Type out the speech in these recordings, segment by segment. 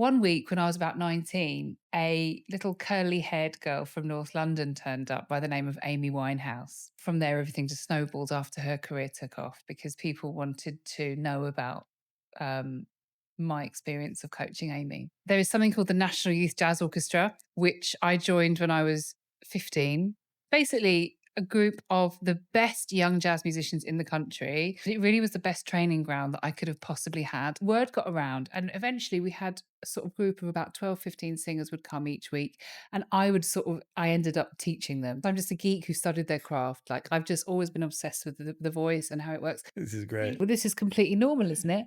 One week when I was about 19, a little curly-haired girl from North London turned up by the name of Amy Winehouse. From there, everything just snowballed after her career took off because people wanted to know about um, my experience of coaching Amy. There is something called the National Youth Jazz Orchestra, which I joined when I was 15. Basically, a group of the best young jazz musicians in the country. It really was the best training ground that I could have possibly had. Word got around, and eventually we had a sort of group of about 12, 15 singers would come each week. And I ended up teaching them. I'm just a geek who studied their craft. Like, I've just always been obsessed with the voice and how it works. This is great. Well, this is completely normal, isn't it?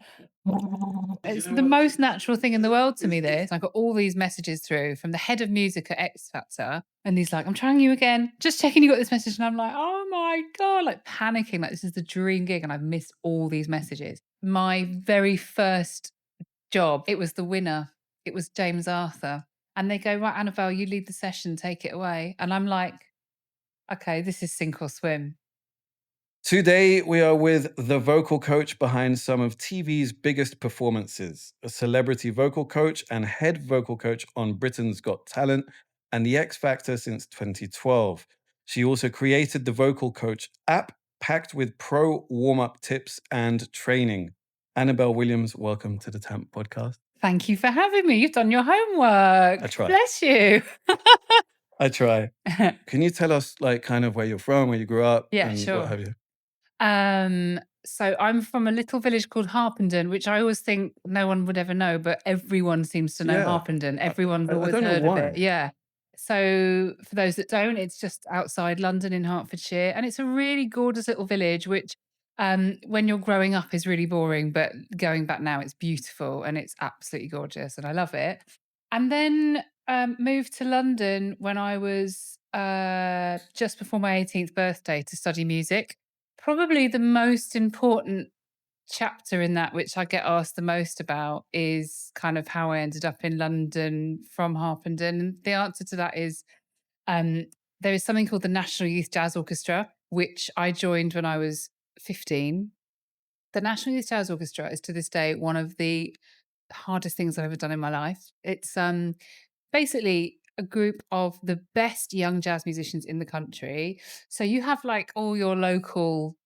It's the most natural thing in the world to me, this. I got all these messages through from the head of music at X Factor, and he's like, "I'm trying you again. Just checking you got this message." And I'm like, "Oh my God," like panicking, like this is the dream gig. And I've missed all these messages. My very first job, it was the winner. It was James Arthur. And they go, "Right, Annabelle, you lead the session, take it away." And I'm like, "Okay, this is sink or swim." Today, we are with the vocal coach behind some of TV's biggest performances, a celebrity vocal coach and head vocal coach on Britain's Got Talent and the X Factor since 2012. She also created the Vocal Coach app, packed with pro warm-up tips and training. Annabel Williams, welcome to the Tamp Podcast. Thank you for having me. You've done your homework. I try. Bless you. I try. Can you tell us, like, kind of where you're from, where you grew up, Yeah, and sure. what have you? So I'm from a little village called Harpenden, which I always think no one would ever know, but everyone seems to know Yeah. Harpenden. Everyone's I always don't know heard of why. it. Yeah. So for those that don't, it's just outside London in Hertfordshire, and it's a really gorgeous little village, which when you're growing up is really boring, but going back now, it's beautiful and it's absolutely gorgeous, and I love it. And then moved to London when I was just before my 18th birthday to study music. Probably the most important chapter in that, which I get asked the most about, is kind of how I ended up in London from Harpenden. And the answer to that is um, there is something called the National Youth Jazz Orchestra, which I joined when I was 15. The National Youth Jazz Orchestra is to this day one of the hardest things I've ever done in my life. It's basically a group of the best young jazz musicians in the country. So you have like all your local,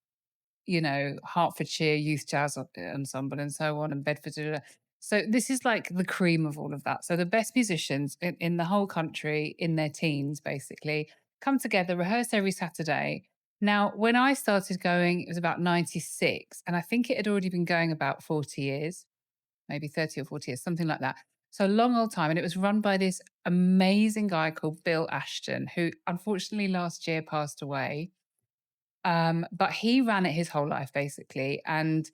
Hertfordshire Youth Jazz Ensemble and so on, and Bedford. Da, da, da. So this is like the cream of all of that. So the best musicians in the whole country in their teens, basically, come together, rehearse every Saturday. Now, when I started going, it was about 96, and I think it had already been going about 40 years, maybe 30 or 40 years, something like that. So a long old time. And it was run by this amazing guy called Bill Ashton, who unfortunately last year passed away. But he ran it his whole life, basically. And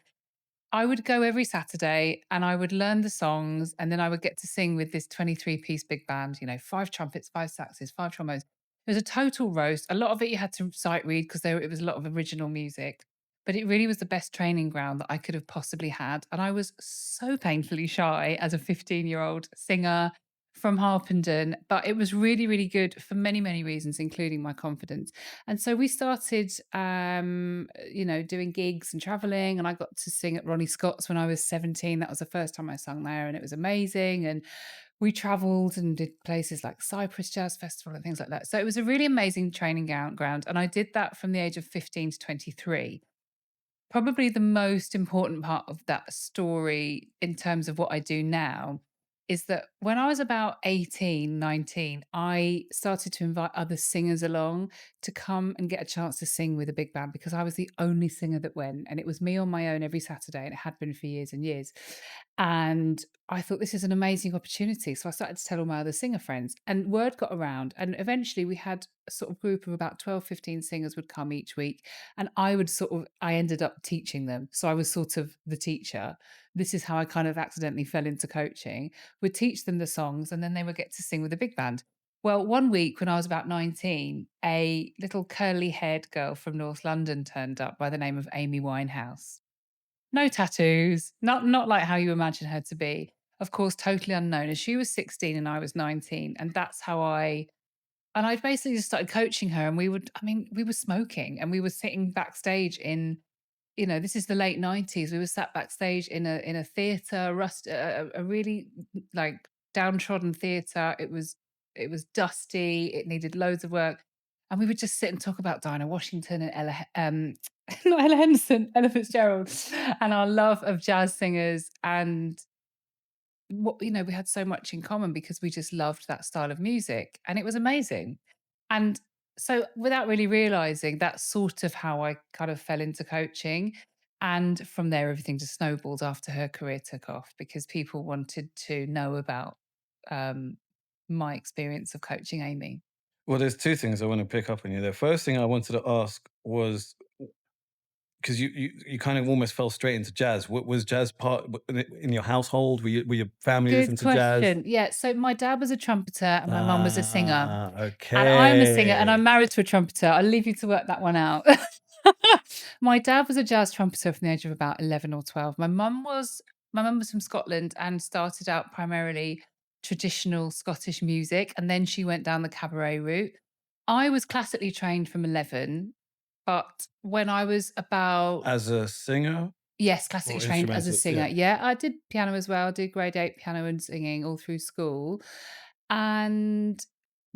I would go every Saturday and I would learn the songs, and then I would get to sing with this 23-piece big band, five trumpets, five saxes, five trombones. It was a total roast. A lot of it you had to sight read because it was a lot of original music. But it really was the best training ground that I could have possibly had. And I was so painfully shy as a 15-year-old singer from Harpenden, but it was really, really good for many, many reasons, including my confidence. And so we started, doing gigs and traveling. And I got to sing at Ronnie Scott's when I was 17. That was the first time I sung there, and it was amazing. And we traveled and did places like Cyprus Jazz Festival and things like that. So it was a really amazing training ground. And I did that from the age of 15 to 23. Probably the most important part of that story in terms of what I do now is that when I was about 18, 19, I started to invite other singers along to come and get a chance to sing with a big band because I was the only singer that went. And it was me on my own every Saturday, and it had been for years and years. And I thought this is an amazing opportunity. So I started to tell all my other singer friends, and word got around. And eventually we had a sort of group of about 12, 15 singers would come each week. And I ended up teaching them. So I was sort of the teacher. This is how I kind of accidentally fell into coaching. Would teach them the songs, and then they would get to sing with a big band. Well, one week when I was about 19, a little curly haired girl from North London turned up by the name of Amy Winehouse. No tattoos, not like how you imagine her to be. Of course, totally unknown. And she was 16 and I was 19. And that's how I basically just started coaching her. And we were smoking, and we were sitting backstage in this is the late 90s. We were sat backstage in a theater, a really like downtrodden theater. It was dusty. It needed loads of work, and we would just sit and talk about Dinah Washington and not Ella Henderson, Ella Fitzgerald, and our love of jazz singers. And we had so much in common because we just loved that style of music, and it was amazing. And so without really realizing, that's sort of how I kind of fell into coaching. And from there, everything just snowballed after her career took off because people wanted to know about um, my experience of coaching Amy. Well, there's two things I want to pick up on you. The first thing I wanted to ask was because you kind of almost fell straight into jazz. What was jazz part in your household? Were your family listen Good to jazz? question. Yeah. So my dad was a trumpeter and my mum was a singer. Ah, And I'm a singer and I'm okay. married to a trumpeter. I'll leave you to work that one out. My dad was a jazz trumpeter from the age of about 11 or 12. My mum was from Scotland and started out primarily traditional Scottish music, and then she went down the cabaret route. I was classically trained from 11, but when I was about As a singer yes, classically or trained as a instrumental? Yeah. singer. Yeah, I did piano as well. I did grade 8 piano and singing all through school. And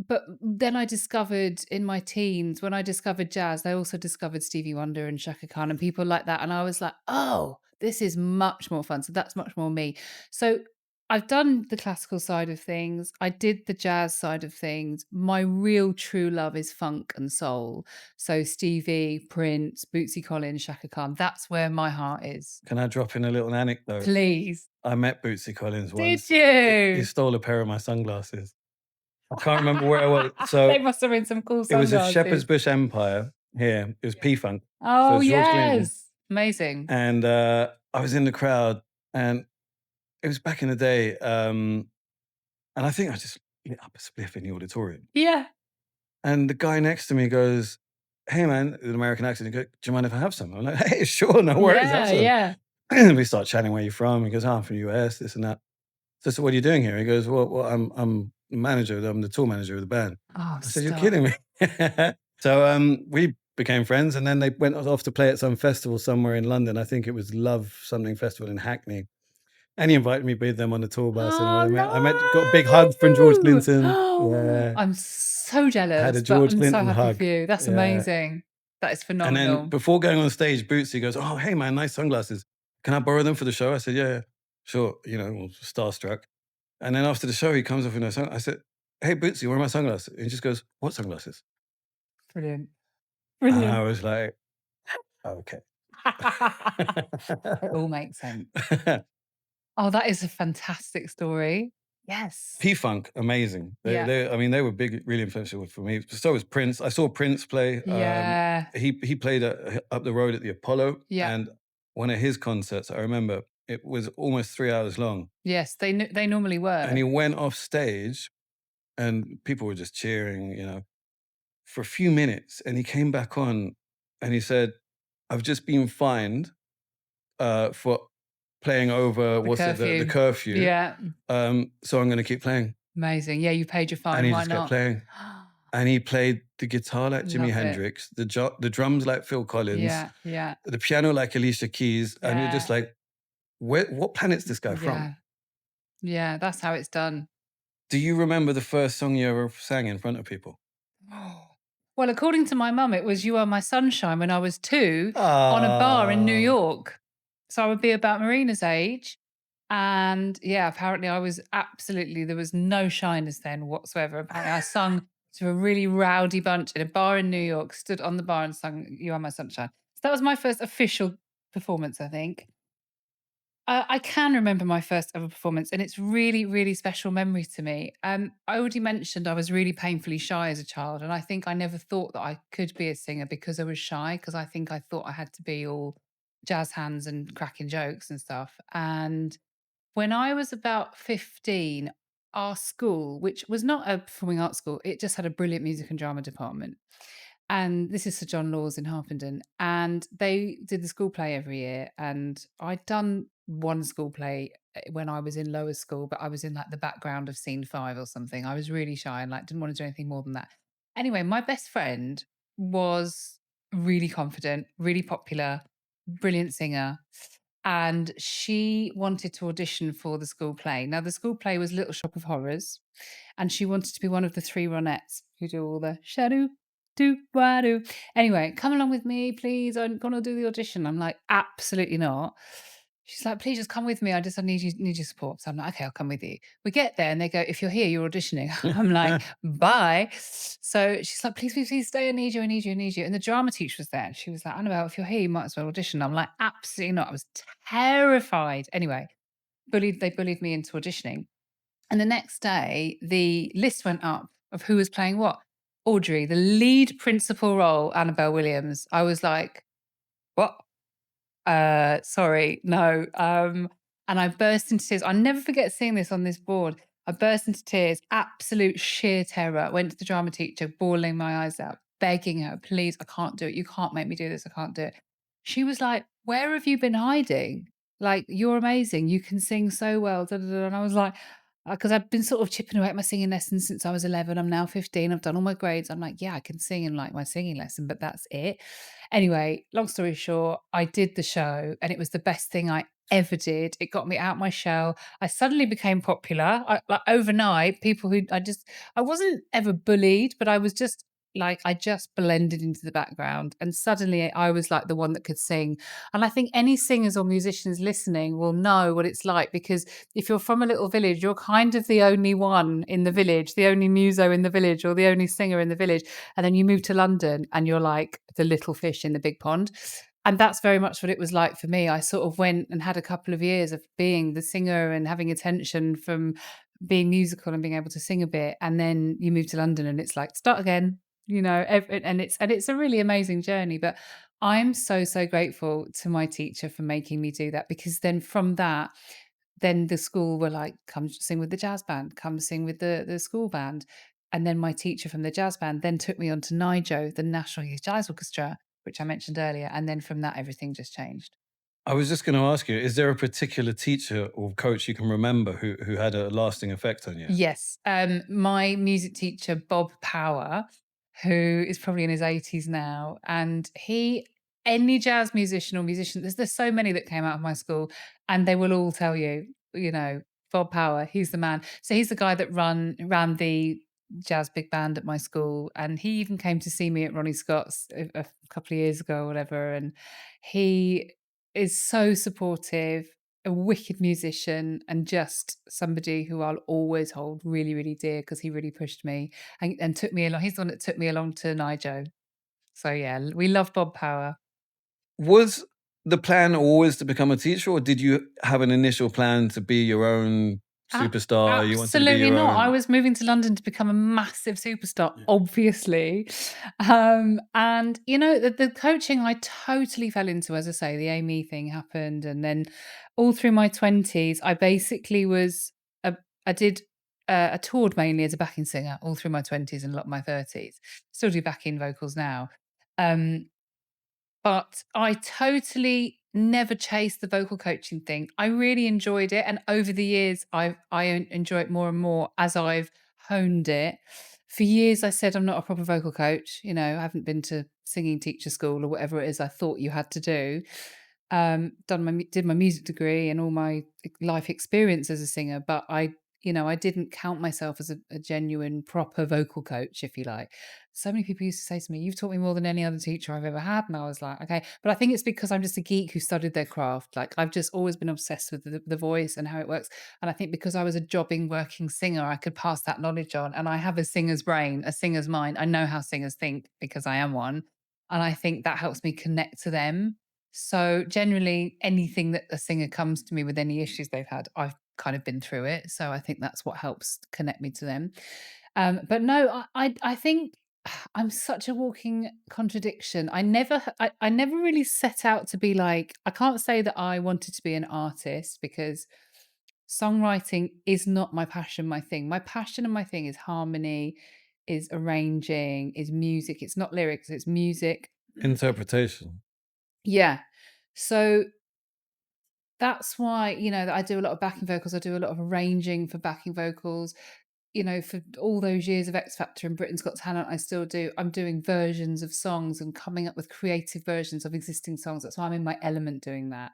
but then I discovered in my teens, when I discovered jazz, I also discovered Stevie Wonder and Shaka Khan and people like that. And I was like, oh, this is much more fun. So that's much more me. So I've done the classical side of things. I did the jazz side of things. My real true love is funk and soul. So Stevie, Prince, Bootsy Collins, Shaka Khan, that's where my heart is. Can I drop in a little anecdote? Please. I met Bootsy Collins Did once. He you? stole a pair of my sunglasses. I can't remember where it was. They So must have been some cool it was a Shepherd's sunglasses. Bush Empire here. It was P-Funk. So Oh, it's George Clinton. yes. Amazing. And I was in the crowd and it was back in the day. And I think I just lit up a spliff in the auditorium. Yeah. And the guy next to me goes, "Hey man," with an American accent, he goes, "Do you mind if I have some?" I'm like, "Hey, sure, no worries, have Yeah, some." yeah. We start chatting, "Where you from?" He goes, "Oh, I'm from the US, this and that." So what are you doing here? He goes, "Well, I'm the manager, I'm the tour manager of the band." Oh, I said, "You're stop. kidding me." So we became friends, and then they went off to play at some festival somewhere in London. I think it was Love Something Festival in Hackney. And he invited me with them on the tour bus, and got a big hug from George Oh, Clinton. no. Yeah, I'm so I had a jealous, but George I'm so Clinton happy for hug. you. That's Yeah. amazing. That is And then phenomenal. before going on stage, Bootsy goes, "Oh, hey man, nice sunglasses. Can I borrow them for the show?" I said, "Yeah, yeah, sure." Well, starstruck. And then after the show, he comes up with no sun. I said, "Hey Bootsy, where are my sunglasses?" And he just goes, "What sunglasses?" Brilliant. And I Brilliant. was like, "Okay." It all makes sense. Oh, that is a fantastic story. Yes. P-Funk, amazing. Yeah. I mean, they were big, really influential for me. So was Prince. I saw Prince play. Yeah. He played up the road at the Apollo, Yeah. and one of his concerts, I remember, it was almost 3 hours long. Yes, they normally And were. he went off stage, and people were just cheering, for a few minutes. And he came back on, and he said, "I've just been fined for playing over The the curfew. curfew. Yeah. So I'm going to keep playing." Amazing. Yeah, you paid your And fine. he Why just kept not? playing. And he played the guitar like Jimi Love it. Hendrix, the drums like Phil Collins, Yeah, yeah, the piano like Alicia Keys, and you're just yeah, like, what planet's this guy from? yeah, yeah. That's how it's done. Do you remember the first song you ever sang in front of people? Well, according to my mum, it was "You Are My Sunshine" when I was 2 on a bar in New Ah, York. So I would be about Marina's age. And yeah, apparently I was absolutely, there was no shyness then whatsoever. Apparently I sung to a really rowdy bunch in a bar in New York, stood on the bar and sung "You Are My Sunshine." So that was my first official performance, I think. I can remember my first ever performance, and it's really, really special memory to me. I already mentioned I was really painfully shy as a child, and I think I never thought that I could be a singer because I was shy. Because I think I thought I had to be all jazz hands and cracking jokes and stuff. And when I was about 15, our school, which was not a performing arts school, it just had a brilliant music and drama department. And this is Sir John Laws in Harpenden. And they did the school play every year. And I'd done one school play when I was in lower school, but I was in like the background of scene 5 or something. I was really shy and like didn't want to do anything more than that. Anyway, my best friend was really confident, really popular, brilliant singer. And she wanted to audition for the school play. Now, the school play was Little Shop of Horrors, and she wanted to be one of the three Ronettes who do all the shadow, do, wa do. Anyway, come along with me, please. I'm gonna do the audition. I'm like, absolutely not. She's like, please just come with me. I need your support. So I'm like, okay, I'll come with you. We get there and they go, if you're here, you're auditioning. I'm like, bye. So she's like, please, please, please stay. I need you. I need you. I need you. And the drama teacher was there. She was like, Annabelle, if you're here, you might as well audition. I'm like, absolutely not. I was terrified. Anyway, they bullied me into auditioning. And the next day, the list went up of who was playing what. Audrey, the lead principal role, Annabel Williams. I was like, what? Sorry, no. And I burst into tears. I'll never forget seeing this on this board. I burst into tears, absolute sheer terror. Went to the drama teacher, bawling my eyes out, begging her, please, I can't do it. You can't make me do this. I can't do it. She was like, where have you been hiding? Like, you're amazing. You can sing so well. Da, da, da. And I was like, because I've been sort of chipping away at my singing lessons since I was 11. I'm now 15. I've done all my grades. I'm like, yeah, I can sing in like my singing lesson, but that's it. Anyway, long story short, I did the show and it was the best thing I ever did. It got me out my shell. I suddenly became popular. Like overnight, people who I wasn't ever bullied, but I was just like, I just blended into the background. And suddenly I was like the one that could sing. And I think any singers or musicians listening will know what it's like because if you're from a little village, you're kind of the only one in the village, the only muso in the village, or the only singer in the village. And then you move to London and you're like the little fish in the big pond. And that's very much what it was like for me. I sort of went and had a couple of years of being the singer and having attention from being musical and being able to sing a bit. And then you move to London and it's like, start again, and it's a really amazing journey. But I'm so, so grateful to my teacher for making me do that because then from that, then the school were like, come sing with the jazz band, come sing with the school band. And then my teacher from the jazz band then took me on to NIJO, the National Youth Jazz Orchestra, which I mentioned earlier. And then from that, everything just changed. I was just going to ask you, is there a particular teacher or coach you can remember who had a lasting effect on you? Yes. My music teacher, Bob Power, who is probably in his 80s now, and any jazz musician or musician, there's so many that came out of my school, and they will all tell you, Bob Power, he's the man. So he's the guy that ran the jazz big band at my school, and he even came to see me at Ronnie Scott's a couple of years ago or whatever, and he is so supportive, a wicked musician, and just somebody who I'll always hold really, really dear because he really pushed me and took me along. He's the one that took me along to NIJO. So yeah, we love Bob Power. Was the plan always to become a teacher, or did you have an initial plan to be your own A superstar? You wanted to be Absolutely your not. I own. was moving to London to become a massive superstar, Yeah. obviously. And the coaching I totally fell into, as I say, the Amy thing happened. And then all through my 20s, I basically was, I did, I toured mainly as a backing singer all through my 20s and a lot of my 30s. Still do backing vocals now. Um, but I totally never chased the vocal coaching thing. I really enjoyed it, and over the years, I enjoy it more and more as I've honed it. For years, I said I'm not a proper vocal coach. I haven't been to singing teacher school or whatever it is I thought you had to do. Did my music degree and all my life experience as a singer, but I didn't count myself as a genuine proper vocal coach, if you like. So many people used to say to me, "You've taught me more than any other teacher I've ever had." And I was like, okay. But I think it's because I'm just a geek who studied their craft. Like I've just always been obsessed with the voice and how it works. And I think because I was a jobbing working singer, I could pass that knowledge on. And I have a singer's brain, a singer's mind. I know how singers think because I am one. And I think that helps me connect to them. So generally, anything that a singer comes to me with any issues they've had, I've kind of been through it. So I think that's what helps connect me to them. But no, I think I'm such a walking contradiction. I never really set out to be like, I can't say that I wanted to be an artist because songwriting is not my passion, my thing. My passion and my thing is harmony, is arranging, is music. It's not lyrics, it's music. Interpretation. Yeah. So that's why, that I do a lot of backing vocals. I do a lot of arranging for backing vocals. for all those years of X Factor and Britain's Got Talent, I still do. I'm doing versions of songs and coming up with creative versions of existing songs. That's why I'm in my element doing that.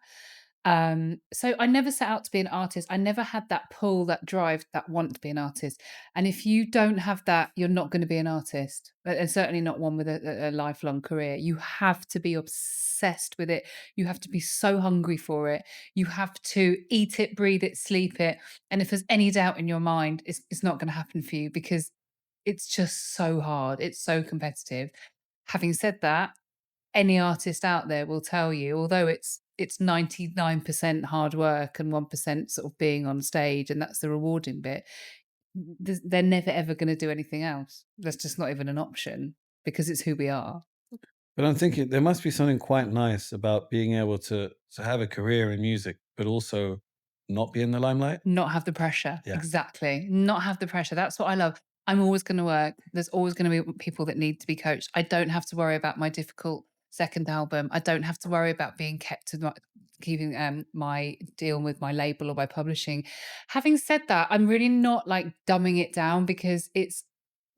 So I never set out to be an artist. I never had that pull, that drive, that want to be an artist. And if you don't have that, you're not going to be an artist, and certainly not one with a lifelong career. You have to be obsessed with it. You have to be so hungry for it. You have to eat it, breathe it, sleep it. And if there's any doubt in your mind, it's not going to happen for you because it's just so hard. It's so competitive. Having said that, any artist out there will tell you, although it's 99% hard work and 1% sort of being on stage, and that's the rewarding bit, they're never ever going to do anything else. That's just not even an option because it's who we are. But I'm thinking there must be something quite nice about being able to have a career in music, but also not be in the limelight. Not have the pressure. Yeah. Exactly. Not have the pressure. That's what I love. I'm always going to work. There's always going to be people that need to be coached. I don't have to worry about my difficult second album. I don't have to worry about being kept to keeping my deal with my label or my publishing. Having said that, I'm really not like dumbing it down because it's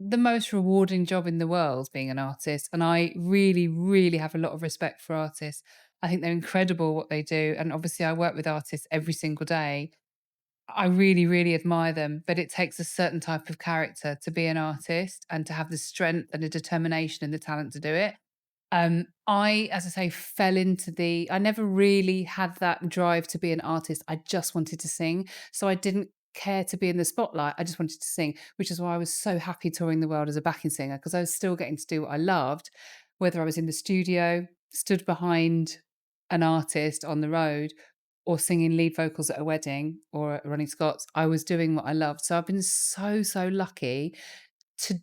the most rewarding job in the world being an artist. And I really, really have a lot of respect for artists. I think they're incredible what they do. And obviously, I work with artists every single day. I really, really admire them, but it takes a certain type of character to be an artist and to have the strength and the determination and the talent to do it. I, as I say, fell into I never really had that drive to be an artist. I just wanted to sing. So I didn't care to be in the spotlight. I just wanted to sing, which is why I was so happy touring the world as a backing singer because I was still getting to do what I loved, whether I was in the studio, stood behind an artist on the road, or singing lead vocals at a wedding or at Ronnie Scott's. I was doing what I loved. So I've been so, so lucky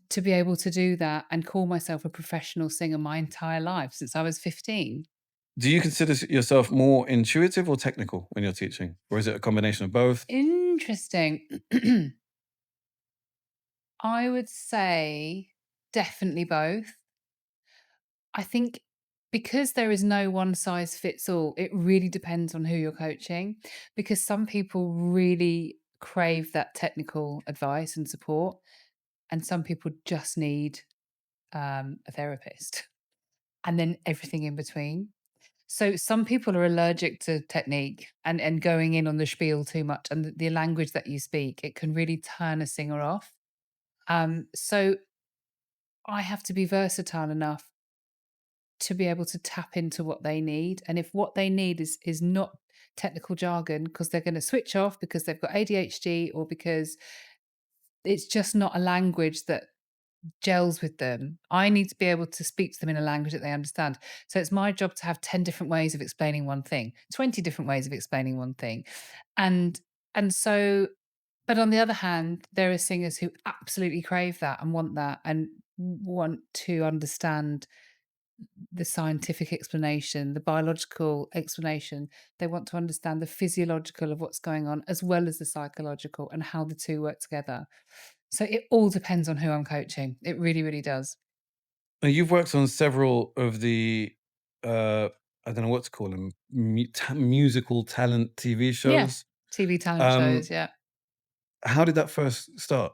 to be able to do that and call myself a professional singer my entire life since I was 15. Do you consider yourself more intuitive or technical when you're teaching? Or is it a combination of both? Interesting. I would say definitely both. I think because there is no one size fits all, it really depends on who you're coaching. Because some people really crave that technical advice and support, and some people just need a therapist, and then everything in between. So some people are allergic to technique and going in on the spiel too much, and the language that you speak, it can really turn a singer off. So I have to be versatile enough to be able to tap into what they need. And if what they need is not technical jargon because they're going to switch off because they've got ADHD or because it's just not a language that gels with them, I need to be able to speak to them in a language that they understand. So it's my job to have 10 different ways of explaining one thing, 20 different ways of explaining one thing. And so but on the other hand, there are singers who absolutely crave that and want that and want to understand the scientific explanation, the biological explanation. They want to understand the physiological of what's going on as well as the psychological and how the two work together. So it all depends on who I'm coaching. It really, really does. Now, you've worked on several of the, I don't know what to call them, musical talent TV Yeah. shows. TV talent shows, Um, yeah. how did that first start?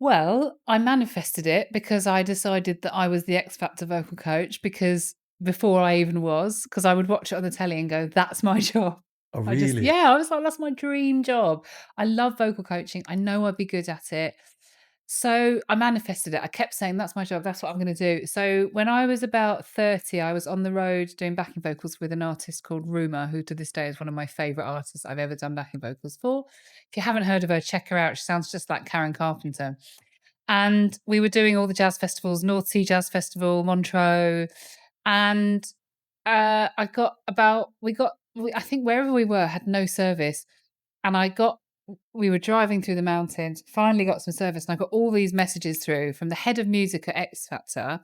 Well, I manifested it because I decided that I was the X Factor vocal coach because before I even was, because I would watch it on the telly and go, that's my job. Oh, really? I was like, that's my dream job. I love vocal coaching. I know I'd be good at it. So I manifested it. I kept saying, that's my job. That's what I'm going to do. So when I was about 30, I was on the road doing backing vocals with an artist called Ruma, who to this day is one of my favorite artists I've ever done backing vocals for. If you haven't heard of her, check her out. She sounds just like Karen Carpenter. And we were doing all the jazz festivals, North Sea Jazz Festival, Montreux. And I got about, I think wherever we were had no service. And we were driving through the mountains, finally got some service. And I got all these messages through from the head of music at X Factor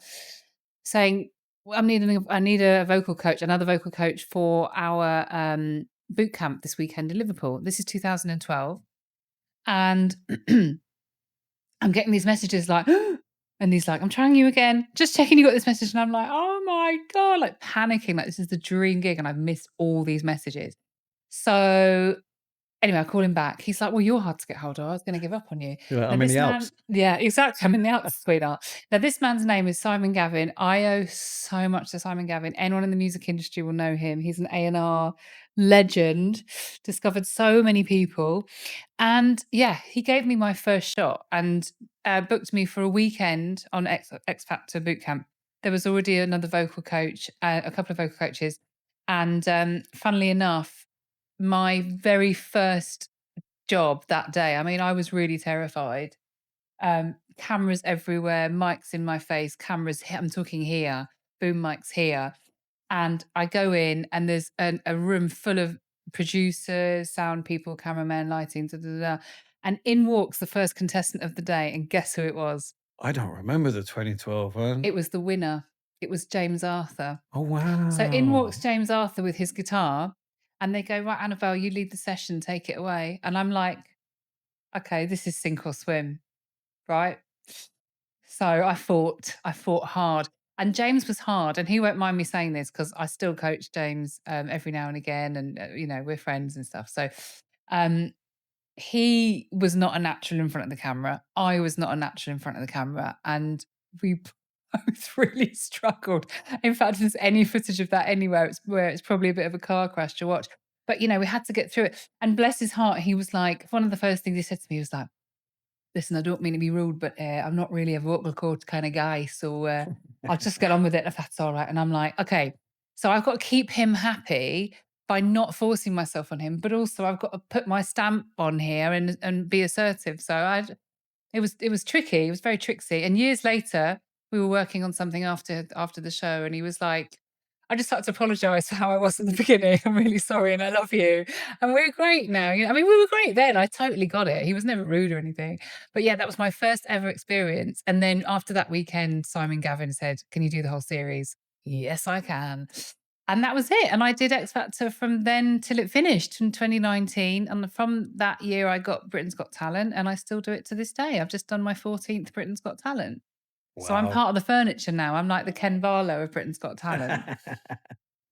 saying, well, I need a vocal coach, another vocal coach for our boot camp this weekend in Liverpool. This is 2012. And I'm getting these messages like, and he's like, I'm trying you again, just checking you got this message. And I'm like, oh my God, like panicking, like this is the dream gig. And I've missed all these messages. So Anyway, I call him back. He's like, "Well, you're hard to get hold of. I was gonna give up on you." You're like, Now I'm in the this man Alps. yeah, exactly. I'm in the Alps, sweetheart. Now this man's name is Simon Gavin. I owe so much to Simon Gavin. Anyone in the music industry will know him. He's an A&R legend, discovered so many people. And yeah, he gave me my first shot and booked me for a weekend on X Factor boot camp. There was already another vocal coach, a couple of vocal coaches. And funnily enough, my very first job that day, I mean, I was really terrified. Cameras everywhere, mics in my face, cameras, I'm talking here, boom mics here. And I go in, and there's a room full of producers, sound people, cameramen, lighting, da, da, da. And in walks the first contestant of the day. And guess who it was? I don't remember the 2012 one. It was the winner. It was James Arthur. Oh, So in wow. walks James Arthur with his guitar, and they go, "Right, Annabelle, you lead the session, take it away." And I'm like, okay, this is sink or swim, right? So I fought hard. And James was hard, and he won't mind me saying this because I still coach James every now and again, and we're friends and stuff. So um, he was not a natural in front of the camera. I was not a natural in front of the camera, and we both really struggled. In fact, if there's any footage of that anywhere, it's where it's probably a bit of a car crash to watch. But we had to get through it. And bless his heart, he was like, one of the first things he said to me was like, "Listen, I don't mean to be rude, but I'm not really a vocal coach kind of guy, so I'll just get on with it if that's all right." And I'm like, okay, so I've got to keep him happy by not forcing myself on him, but also I've got to put my stamp on here and be assertive. So it was tricky. It was very tricksy. And years later, we were working on something after the show, and he was like, "I just had to apologise for how I was at the beginning. I'm really sorry, and I love you. And we're great now." I mean, we were great then. I totally got it. He was never rude or anything. But yeah, that was my first ever experience. And then after that weekend, Simon Gavin said, "Can you do the whole series?" Yes, I can. And that was it. And I did X Factor from then till it finished in 2019. And from that year, I got Britain's Got Talent, and I still do it to this day. I've just done my 14th Britain's Got Talent. So I'm Wow. part of the furniture now. I'm like the Ken Barlow of Britain's Got Talent.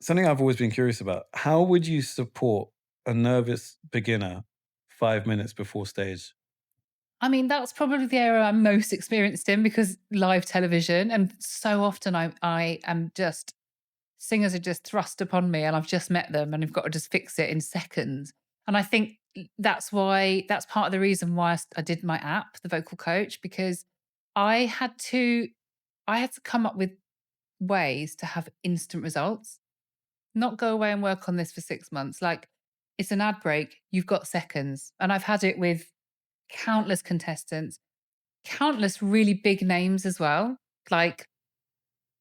Something I've always been curious about. How would you support a nervous beginner 5 minutes before stage? I mean, that's probably the area I'm most experienced in because live television, and so often I am just singers are just thrust upon me, and I've just met them, and I've got to just fix it in seconds. And I think that's part of the reason why I did my app, the Vocal Coach, because I had to I had to come up with ways to have instant results, not go away and work on this for 6 months. Like, it's an ad break, you've got seconds. And I've had it with countless contestants, countless really big names as well, like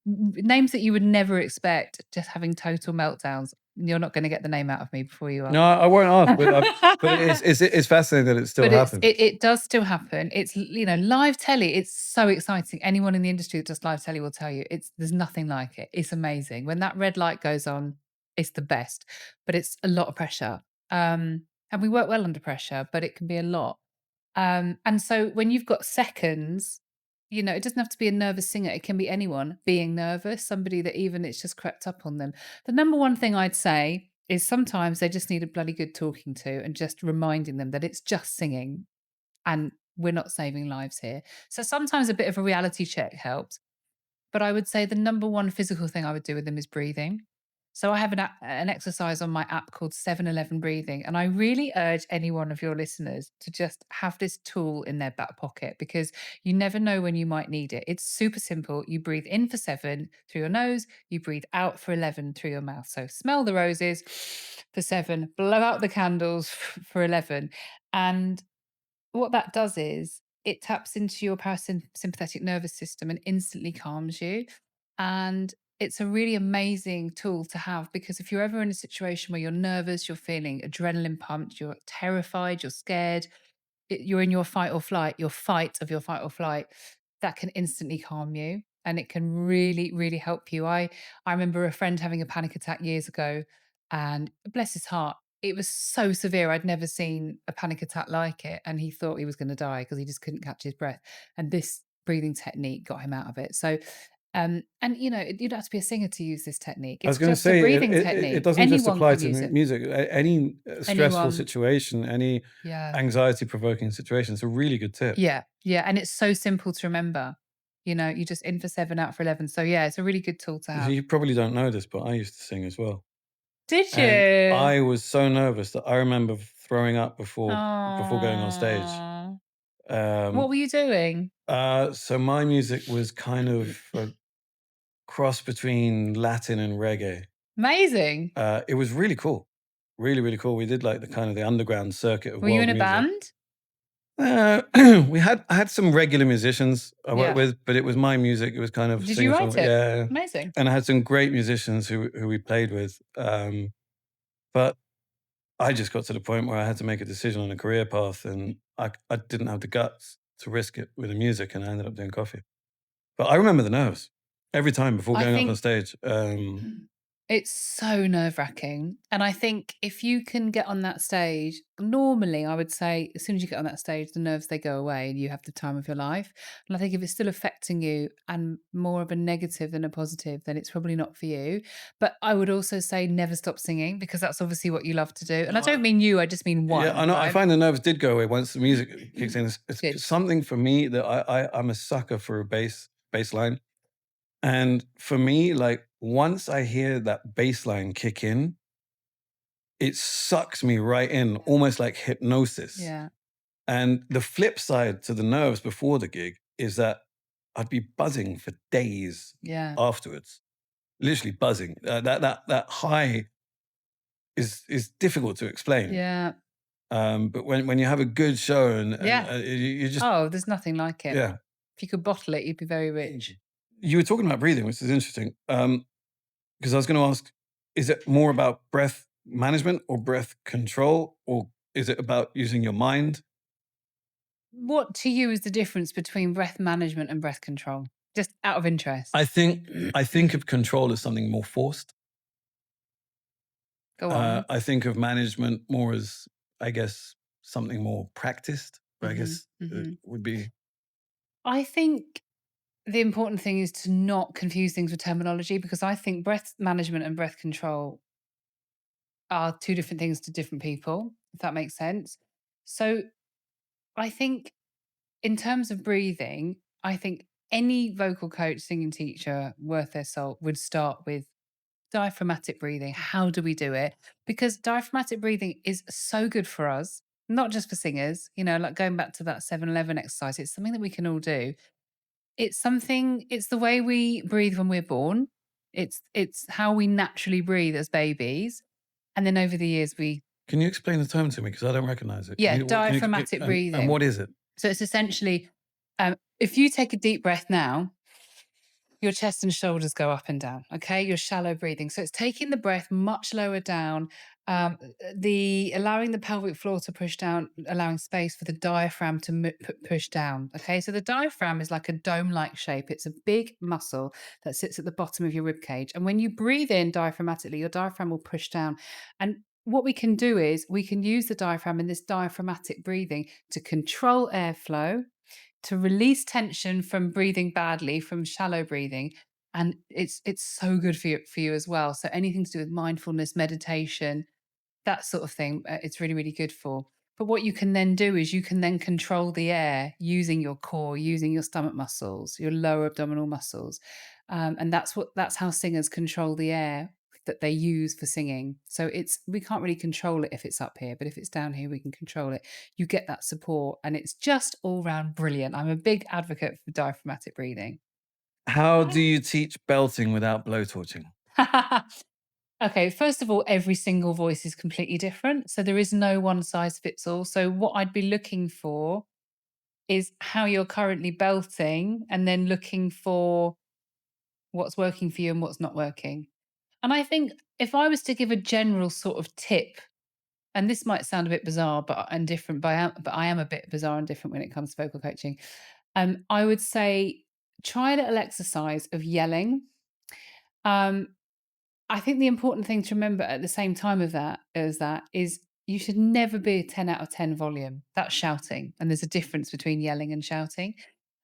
names that you would never expect, just having total meltdowns. You're not gonna get the name out of me before you No, are. I won't ask, but it's fascinating that it still But happens. it does still happen. It's live telly, it's so exciting. Anyone in the industry that does live telly will tell you there's nothing like it. It's amazing. When that red light goes on, it's the best, but it's a lot of pressure. And we work well under pressure, but it can be a lot. And so when you've got seconds, it doesn't have to be a nervous singer. It can be anyone being nervous, somebody that even it's just crept up on them. The number one thing I'd say is sometimes they just need a bloody good talking to and just reminding them that it's just singing and we're not saving lives here. So sometimes a bit of a reality check helps. But I would say the number one physical thing I would do with them is breathing. So I have an exercise on my app called 7-Eleven breathing. And I really urge any one of your listeners to just have this tool in their back pocket because you never know when you might need it. It's super simple. You breathe in for 7 through your nose, you breathe out for 11 through your mouth. So smell the roses for 7, blow out the candles for 11. And what that does is it taps into your parasympathetic nervous system and instantly calms you. And it's a really amazing tool to have because if you're ever in a situation where you're nervous, you're feeling adrenaline pumped, you're terrified, you're scared, you're in your fight or flight, your fight or flight, that can instantly calm you and it can really, really help you. I remember a friend having a panic attack years ago, and bless his heart, it was so severe. I'd never seen a panic attack like it, and he thought he was going to die because he just couldn't catch his breath. And this breathing technique got him out of it. So And you don't have to be a singer to use this technique. I was It's going to just a say breathing it technique. doesn't just Anyone apply can to use it. music. Any stressful Anyone. situation, any Yeah. anxiety provoking situation. It's a really good tip. Yeah. Yeah. And it's so simple to remember. You just in for 7, out for 11. So yeah, it's a really good tool to have. You probably don't know this, but I used to sing as well, Did and you? I was so nervous that I remember throwing up before going on stage. Oh. What Um, were you doing? so my music was kind of a cross between Latin and reggae. Amazing. It was really cool, really really cool. We did like the underground circuit of Were you world in a music. band? I had some regular musicians I worked Yeah. with, but it was my music. It was kind of Did you singer write song, it? yeah. Amazing. And I had some great musicians who we played with. But I just got to the point where I had to make a decision on a career path, and I didn't have the guts to risk it with the music, and I ended up doing coffee. But I remember the nerves every time before I going up on think stage. it's so nerve-wracking, and I think if you can get on that stage normally, I would say as soon as you get on that stage, the nerves, they go away and you have the time of your life, and I think if it's still affecting you and more of a negative than a positive, then it's probably not for you, but I would also say never stop singing because that's obviously what you love to do, and I No, don't mean you, I just mean yeah, I one, know. I right? find the nerves did go away once the music kicks in. Good. It's something for me that I'm a sucker for a bass line. And for me, like once I hear that bass line kick in, it sucks me right in, almost like hypnosis. Yeah, And the flip side to the nerves before the gig is that I'd be buzzing for days yeah, afterwards, literally buzzing. That high is difficult to explain. yeah, But when you have a good show and yeah. you just Oh, there's nothing like it. yeah. If you could bottle it, you'd be very rich. You were talking about breathing, which is interesting. Because I was going to ask, is it more about breath management or breath control, or is it about using your mind? What to you is the difference between breath management and breath control? Just out of I interest. think I think of control as something more forced. Go on. I think of management more as, I guess, something more practiced. I Mhm, guess mhm. would be. I think the important thing is to not confuse things with terminology because I think breath management and breath control are 2 different things to different people, if that makes sense. So, I think in terms of breathing, I think any vocal coach, singing teacher worth their salt would start with diaphragmatic breathing. How do we do it? Because diaphragmatic breathing is so good for us, not just for singers, like going back to that 7-11 exercise, it's something that we can all do. It's the way we breathe when we're born. It's how we naturally breathe as babies. And then over the years Can you explain the term to me because I don't recognize it? Can yeah, you? What, can you? diaphragmatic And what breathing. is it? So it's essentially if you take a deep breath now, your chest and shoulders go up and down. Okay, you're shallow breathing. So it's taking the breath much lower down, the allowing the pelvic floor to push down, allowing space for the diaphragm to push down. Okay, so the diaphragm is like a dome-like shape. It's a big muscle that sits at the bottom of your rib cage, and when you breathe in diaphragmatically, your diaphragm will push down. And what we can do is we can use the diaphragm in this diaphragmatic breathing to control airflow, to release tension from breathing badly, from shallow breathing, and it's so good for you as well. So anything to do with mindfulness, meditation, that sort of thing, it's really really good for. But what you can then do is you can then control the air using your core, using your stomach muscles, your lower abdominal muscles, and that's how singers control the air that they use for singing. So it's we can't really control it if it's up here, but if it's down here, we can control it. You get that support, and it's just all round brilliant. I'm a big advocate for diaphragmatic breathing. How do you teach belting without blowtorching? Okay, first of all, every single voice is completely different. So there is no one size fits all. So what I'd be looking for is how you're currently belting and then looking for what's working for you and what's not working. And I think if I was to give a general sort of tip, and this might sound a bit bizarre and different, but I am a bit bizarre and different when it comes to vocal coaching. I would say try a little exercise of yelling. Um, I think the important thing to remember at the same time of that is you should never be a 10 out of 10 volume. That's shouting. And there's a difference between yelling and shouting.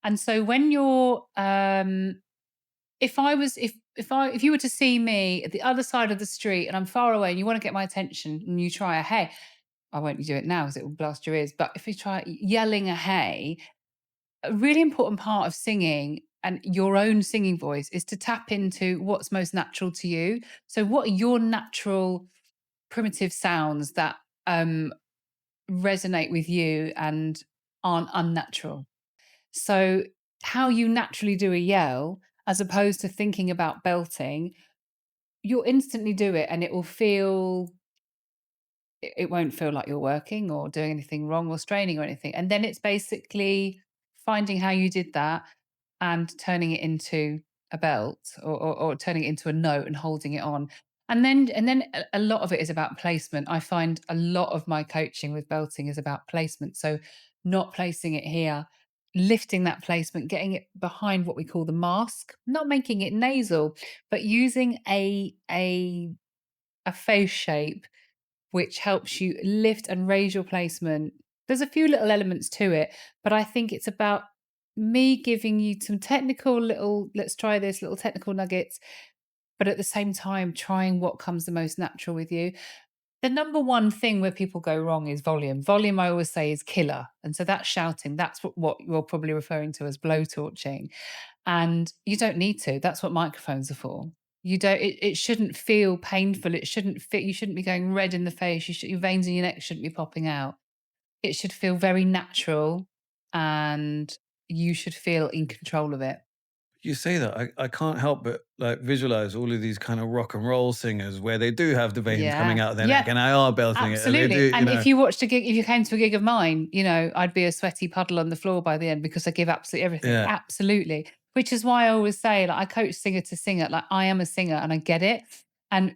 And so when you're if you were to see me at the other side of the street and I'm far away and you want to get my attention and you try a hey, I won't do it now because it will blast your ears. But if you try yelling a hey, a really important part of singing and your own singing voice is to tap into what's most natural to you. So, what are your natural primitive sounds that resonate with you and aren't unnatural? So, how you naturally do a yell, as opposed to thinking about belting, you'll instantly do it and it won't feel like you're working or doing anything wrong or straining or anything. And then it's basically finding how you did that and turning it into a belt or turning it into a note and holding it on. And then a lot of it is about placement. I find a lot of my coaching with belting is about placement. So not placing it here, lifting that placement, getting it behind what we call the mask, not making it nasal, but using a face shape which helps you lift and raise your placement. There's a few little elements to it, but I think it's about me giving you some technical little, let's try this, little technical nuggets, but at the same time, trying what comes the most natural with you. The number one thing where people go wrong is volume. Volume, I always say, is killer. And so that's shouting. That's what you're probably referring to as blowtorching. And you don't need to. That's what microphones are for. You don't. It shouldn't feel painful. It shouldn't fit. You shouldn't be going red in the face. Your veins in your neck shouldn't be popping out. It should feel very natural, and you should feel in control of it. You say that, I can't help but like visualize all of these kind of rock and roll singers where they do have the veins coming Yeah, out of their yeah, neck and they are belting it and they do, absolutely. you And know. if you came to a gig of mine, I'd be a sweaty puddle on the floor by the end because I give absolutely everything. Yeah. Absolutely. Which is why I always say, like, I coach singer to singer. Like, I am a singer and I get it. And,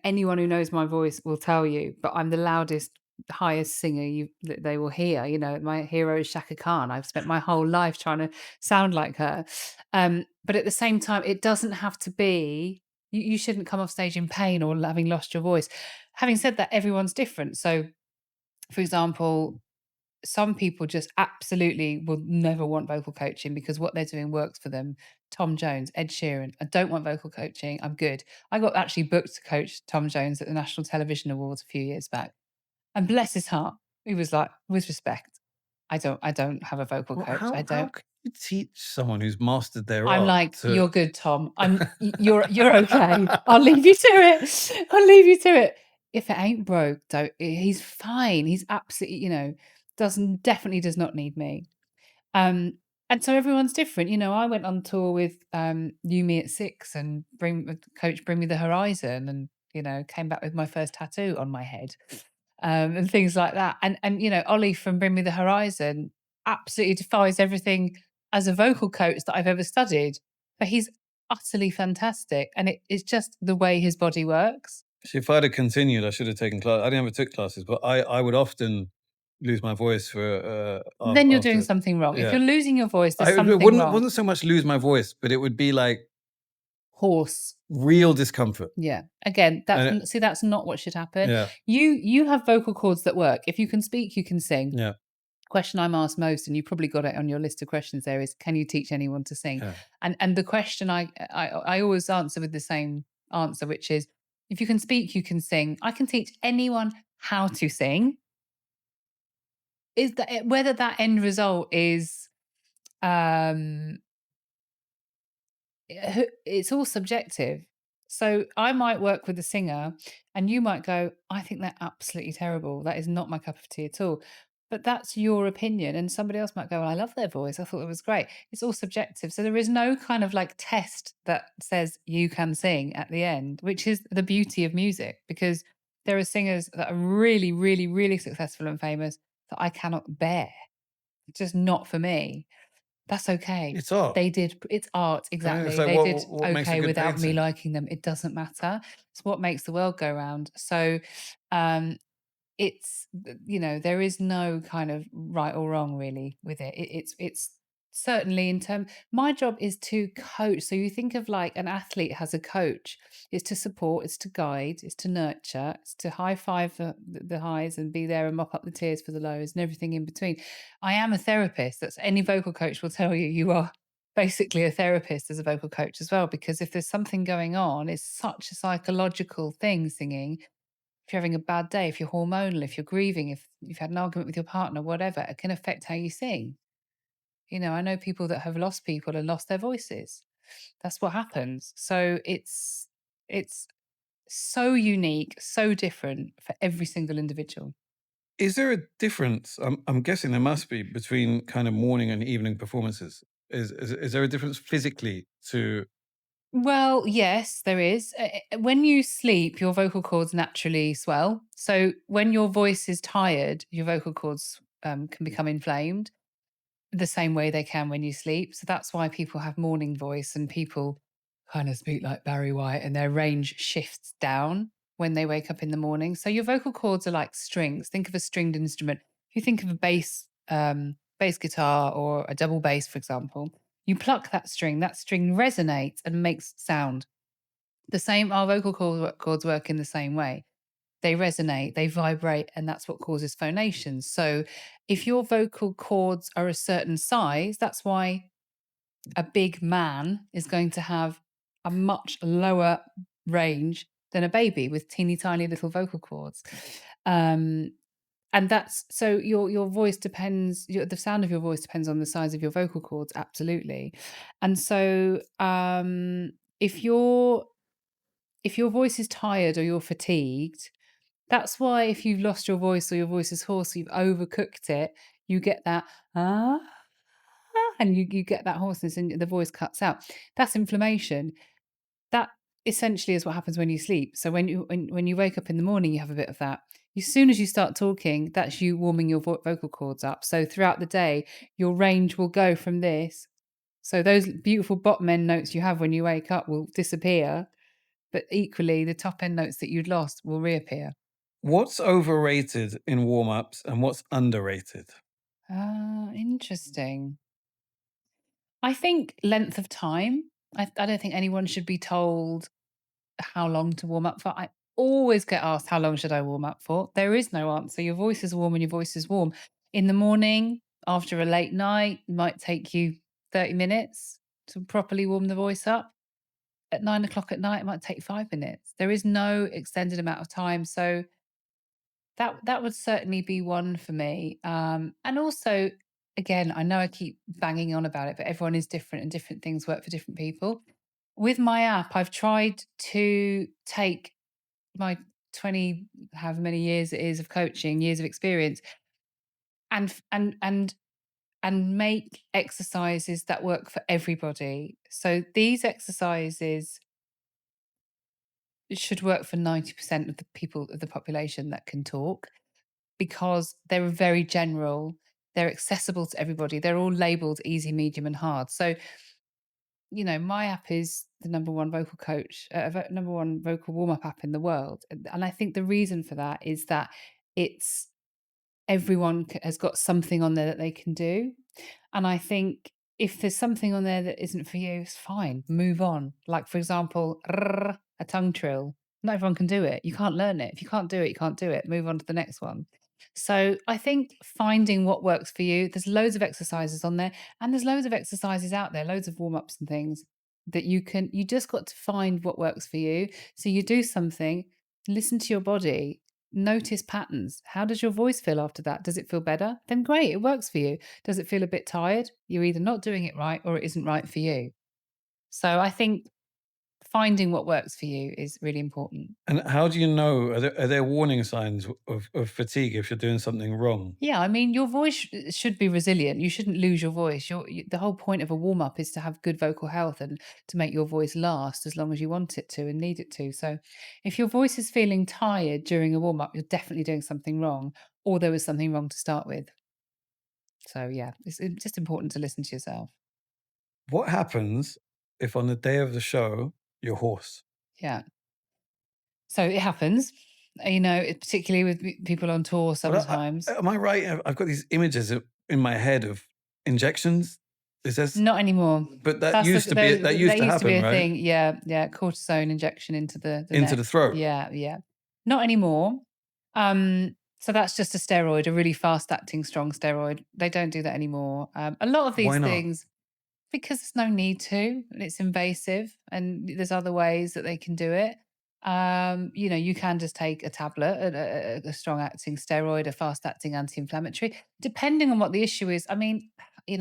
anyone who knows my voice will tell you, but I'm the loudest, highest singer that they will hear. My hero is Shaka Khan. I've spent my whole life trying to sound like her. But at the same time, it doesn't have to be you shouldn't come off stage in pain or having lost your voice. Having said that, everyone's different. So, for example, some people just absolutely will never want vocal coaching because what they're doing works for them. Tom Jones, Ed Sheeran, I don't want vocal coaching. I'm good. I got actually booked to coach Tom Jones at the National Television Awards a few years back. And bless his heart, he was like, with respect, I don't have a vocal Well, coach. I how don't. can you teach someone who's mastered their I'm art like, to? "You're good, Tom. You're okay. I'll leave you to it. I'll leave you to it. If it ain't broke, don't." He's fine. He's absolutely, definitely does not need me. Um, and so everyone's different. I went on tour with You Me at Six and Bring Me the Horizon, and came back with my first tattoo on my head, and things like that. And Ollie from Bring Me the Horizon absolutely defies everything as a vocal coach that I've ever studied. But he's utterly fantastic, and it's just the way his body works. See, if I'd have continued, I should have taken class. I never took classes, but I would often lose my voice for Then you're doing after. something wrong. If Yeah, you're losing your voice, there's it something wouldn't wrong. wasn't so much lose my voice, but it would be like Horse. real discomfort. Yeah. Again, And it, that's not what should happen. yeah, You have vocal cords that work. If you can speak, you can sing. yeah, Question I'm asked most, and you probably got it on your list of questions there, is can you teach anyone to sing? yeah. And the question I always answer with the same answer, which is if you can speak, you can sing. I can teach anyone how to sing. Is that whether that end result is um it's all subjective. So I might work with a singer and you might go, I think they're absolutely terrible. That is not my cup of tea at all. But that's your opinion. And somebody else might go, well, I love their voice. I thought it was great. It's all subjective. So there is no kind of like test that says you can sing at the end, which is the beauty of music because there are singers that are really, really, really successful and famous that I cannot bear. It's just not for me. That's okay. It's art. It's art, It's exactly. like They did what makes a okay good without me painting. liking them. It doesn't matter. It's what makes the world go round. So, um, there is no kind of right or wrong really with it. It's certainly in term my job is to coach. So you think of like an athlete has a coach. It's to support, it's to guide, it's to nurture, it's to high five the highs and be there and mop up the tears for the lows and everything in between. I am a therapist. That's any vocal coach will tell you you are basically a therapist as a vocal coach as well, because if there's something going on, it's such a psychological thing, singing. If you're having a bad day, if you're hormonal, if you're grieving, if you've had an argument with your partner, whatever, it can affect how you sing. I know people that have lost people and lost their voices. That's what happens. So it's so unique, so different for every single individual. Is there a difference? I'm guessing there must be between kind of morning and evening performances. Is there a difference physically to? Well, yes, there is. When you sleep, your vocal cords naturally swell. So when your voice is tired, your vocal cords can become inflamed the same way they can when you sleep. So that's why people have morning voice and people kind of speak like Barry White and their range shifts down when they wake up in the morning. So your vocal cords are like strings. Think of a stringed instrument. If you think of a bass guitar or a double bass, for example, you pluck that string resonates and makes sound. The same, our vocal cords work in the same way. They resonate, they vibrate, and that's what causes phonations. So if your vocal cords are a certain size, that's why a big man is going to have a much lower range than a baby with teeny tiny little vocal cords. Um, and that's so your voice depends, the sound of your voice depends on the size of your vocal cords, absolutely. And so if your voice is tired or you're fatigued, that's why if you've lost your voice or your voice is hoarse, you've overcooked it, you get that ah, and you get that hoarseness and the voice cuts out. That's inflammation. That essentially is what happens when you sleep. So when you wake up in the morning, you have a bit of that. As soon as you start talking, that's you warming your vocal cords up. So throughout the day, your range will go from this. So those beautiful bottom end notes you have when you wake up will disappear, but equally the top end notes that you'd lost will reappear. What's overrated in warm-ups and what's underrated? Ah, interesting. I think length of time. I don't think anyone should be told how long to warm up for. I always get asked, how long should I warm up for? There is no answer. Your voice is warm when your voice is warm. In the morning, after a late night, it might take you 30 minutes to properly warm the voice up. At 9 o'clock at night, it might take 5 minutes. There is no extended amount of time. So that would certainly be one for me. And also, again, I know I keep banging on about it, but everyone is different and different things work for different people. With my app, I've tried to take my 20, however many years it is of coaching, years of experience, and and make exercises that work for everybody. So these exercises should work for 90% of the people of the population that can talk, because they're very general, they're accessible to everybody, they're all labeled easy, medium, and hard. So, my app is the number one vocal coach, number one vocal warm up app in the world. And I think the reason for that is that it's everyone has got something on there that they can do. And I think if there's something on there that isn't for you, it's fine. Move on. Like, for example, a tongue trill. Not everyone can do it. You can't learn it. If you can't do it, you can't do it. Move on to the next one. So I think finding what works for you, there's loads of exercises on there, and there's loads of exercises out there, loads of warm ups and things that you just got to find what works for you. So you do something, listen to your body, notice patterns. How does your voice feel after that? Does it feel better? Then great, it works for you. Does it feel a bit tired? You're either not doing it right or it isn't right for you. So I think finding what works for you is really important. And how do you know? Are there warning signs of fatigue if you're doing something wrong? Yeah, I mean, your voice should be resilient. You shouldn't lose your voice. The whole point of a warm up is to have good vocal health and to make your voice last as long as you want it to and need it to. So, if your voice is feeling tired during a warm up, you're definitely doing something wrong, or there was something wrong to start with. So, yeah, it's just important to listen to yourself. What happens if on the day of the show you're hoarse? Yeah. So it happens, particularly with people on tour Well, sometimes. am I right? I've got these images in my head of injections. Is this? Not anymore. But that That's the used to be that used that to used to be happen, a right? thing. Yeah, yeah, cortisone injection into the Into neck. the throat. Yeah, yeah. Not anymore. So that's just a steroid, a really fast acting strong steroid. They don't do that anymore. A lot of Why these not? things, Because there's no need to, and it's invasive, and there's other ways that they can do it. You can just take a tablet, a strong acting steroid, a fast acting anti-inflammatory, depending on what the issue is. I mean, in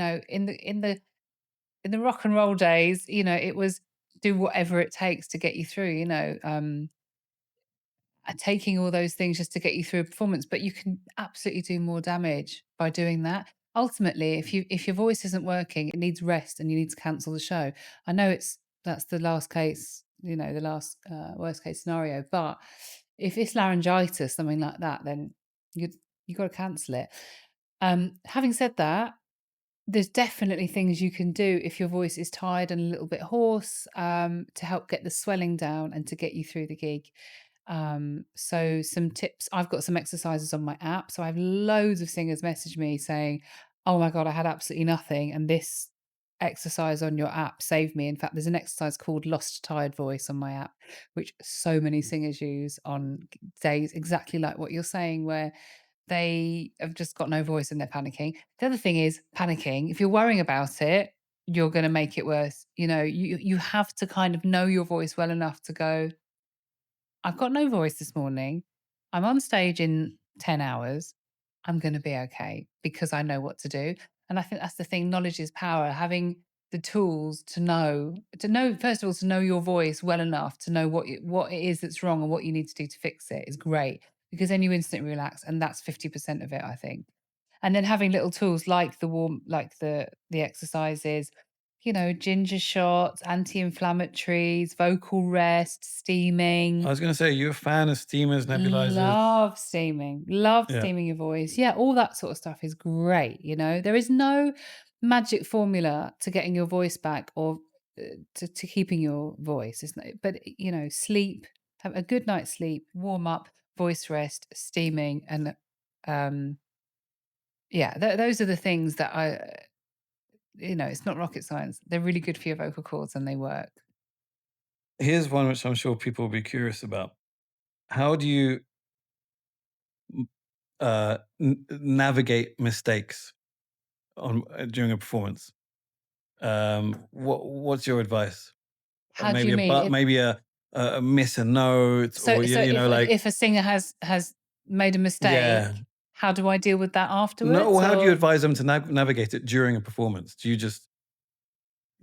the rock and roll days, it was do whatever it takes to get you through. Taking all those things just to get you through a performance, but you can absolutely do more damage by doing that. Ultimately, if your voice isn't working, it needs rest and you need to cancel the show. I know that's the last case, the last worst case scenario, but if it's laryngitis, something like that, then you got to cancel it. Having said that, there's definitely things you can do if your voice is tired and a little bit hoarse, to help get the swelling down and to get you through the gig. So some tips. I've got some exercises on my app. So I have loads of singers message me saying, "Oh my god, I had absolutely nothing, and this exercise on your app saved me." In fact, there's an exercise called Lost Tired Voice on my app, which so many singers use on days exactly like what you're saying, where they have just got no voice and they're panicking. The other thing is panicking. If you're worrying about it, you're going to make it worse. You have to kind of know your voice well enough to go, I've got no voice this morning. I'm on stage in 10 hours. I'm going to be okay because I know what to do. And I think that's the thing. Knowledge is power. Having the tools to know, first of all, to know your voice well enough to know what it is that's wrong and what you need to do to fix it is great, because then you instantly relax. And that's 50% of it, I think. And then having little tools like the exercises, ginger shots, anti-inflammatories, vocal rest, I steaming. was going to say, you're a fan of steamers, nebulizers. Love steaming. Love Yeah. steaming your voice. Yeah, all that sort of stuff is great. There is no magic formula to getting your voice back, or to keeping your voice. It's not, but sleep, have a good night's sleep, warm up, voice rest, steaming, and um, yeah, those are the things that it's not rocket science. They're really good for your vocal cords and they work. Here's one which I'm sure people will be curious about. How do you navigate mistakes during a performance? What's your advice? How do Maybe you a mean? but maybe a miss a note, So or so like, if a singer has made a yeah. mistake, how do I deal with that No, afterwards? well, how do you Or advise them to navigate it during a performance? Do you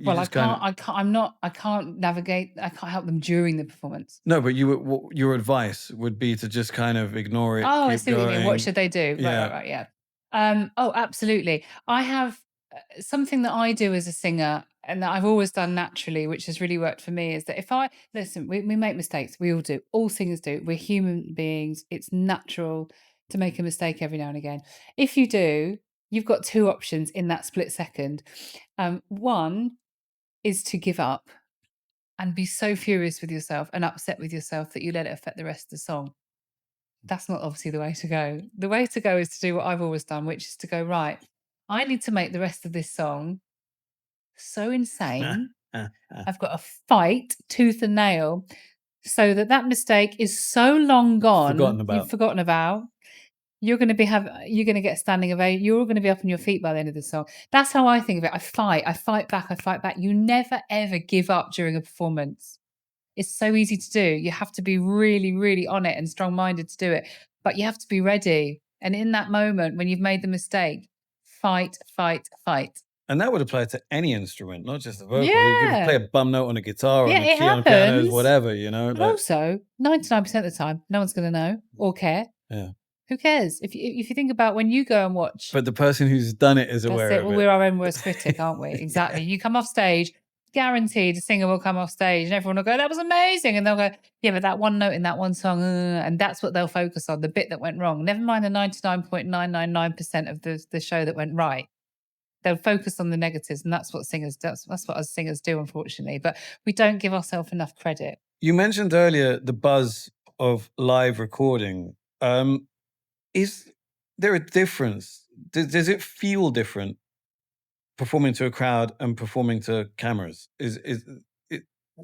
well, just kind of I can't navigate. I can't help them during the performance. no, but your advice would be to just kind of ignore it, Oh, I keep see what you mean. What going. should they do? Right, right, Yeah. right. Yeah. Oh, absolutely. I have something that I do as a singer and that I've always done naturally, which has really worked for me, is that if I listen, we make mistakes. We all do. All singers do. We're human beings. It's natural to make a mistake every now and again. If you do, you've got two options in that split second. One is to give up and be so furious with yourself and upset with yourself that you let it affect the rest of the song. That's not obviously the way to go. The way to go is to do what I've always done, which is to go, right, I need to make the rest of this song so insane. I've got to fight tooth and nail so that mistake is so long Forgotten gone, you've about. forgotten about. You're gonna get standing ovation. You're all gonna be up on your feet by the end of the song. That's how I think of it. I fight back, I fight back. You never ever give up during a performance. It's so easy to do. You have to be really, really on it and strong-minded to do it, but you have to be ready. And in that moment when you've made the mistake, fight, fight, fight. And that would apply to any instrument, not just the vocal. You could play Yeah. a bum note on a guitar or Yeah, on a it key on a piano, happens. whatever, But like, also, 99% of the time, no one's gonna know or care. yeah. Who cares? If you think about when you go and watch. But the person who's done it is That's aware it. of Well, it. we're our own worst critic, aren't we? Yeah. Exactly. You come off stage, guaranteed a singer will come off stage and everyone will go, "That was amazing." And they'll go, "Yeah, but that one note in that one song," and that's what they'll focus on, the bit that went wrong. Never mind the 99.999% of the show that went right. They'll focus on the negatives, and that's what us singers do, unfortunately. But we don't give ourselves enough credit. You mentioned earlier the buzz of live recording. Is there a difference? Does it feel different performing to a crowd and performing to cameras? It,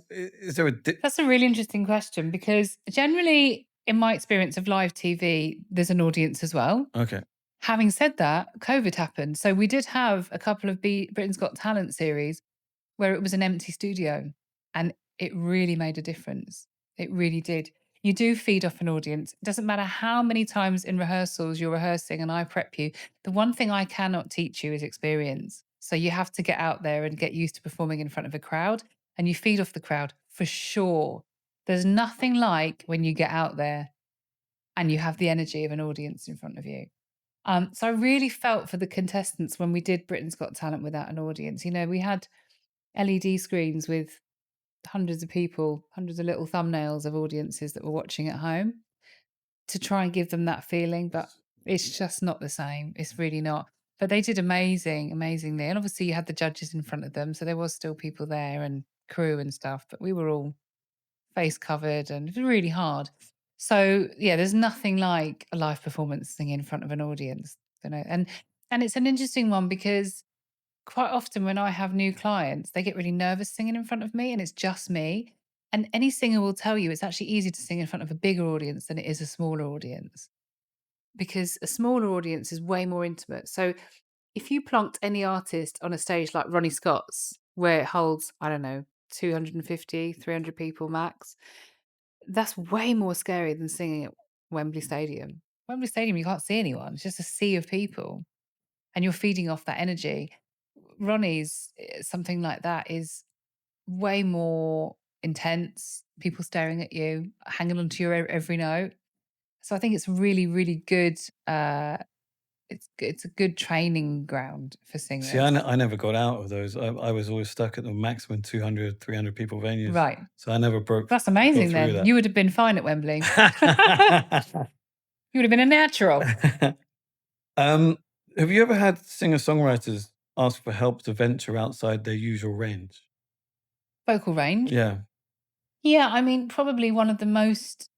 is there a That's a really interesting question, because generally, in my experience of live TV, there's an audience as well. okay? Having said that, COVID happened. So we did have a couple of Britain's Got Talent series where it was an empty studio, and it really made a difference. It really did. You do feed off an audience. It doesn't matter how many times in rehearsals you're rehearsing and I prep you. The one thing I cannot teach you is experience. So you have to get out there and get used to performing in front of a crowd, and you feed off the crowd for sure. There's nothing like when you get out there and you have the energy of an audience in front of you. So I really felt for the contestants when we did Britain's Got Talent without an audience. You know, we had LED screens with hundreds of people, hundreds of little thumbnails of audiences that were watching at home to try and give them that feeling, but it's just not the same. It's really not. But they did amazingly. And obviously you had the judges in front of them, so there was still people there and crew and stuff, but we were all face covered and it was really hard. So yeah, there's nothing like a live performance singing in front of an audience, you know. And it's an interesting one because quite often when I have new clients, they get really nervous singing in front of me and it's just me. And any singer will tell you it's actually easier to sing in front of a bigger audience than it is a smaller audience because a smaller audience is way more intimate. So if you plunked any artist on a stage like Ronnie Scott's, where it holds, I don't know, 250, 300 people max, that's way more scary than singing at Wembley Stadium. Wembley Stadium, you can't see anyone. It's just a sea of people and you're feeding off that energy. Ronnie's, something like that is way more intense, people staring at you, hanging on to your every note. So I think it's really, really good. It's a good training ground for See, singers. I never got out of those. I was always stuck at the maximum 200, 300 people venues. Right. So I never That's got amazing through then. You would have been fine at Wembley. that. You would have been a natural. um, have you ever had singer-songwriters ask for help to venture outside their usual range? Vocal range. Yeah. Yeah, I mean, probably one of the most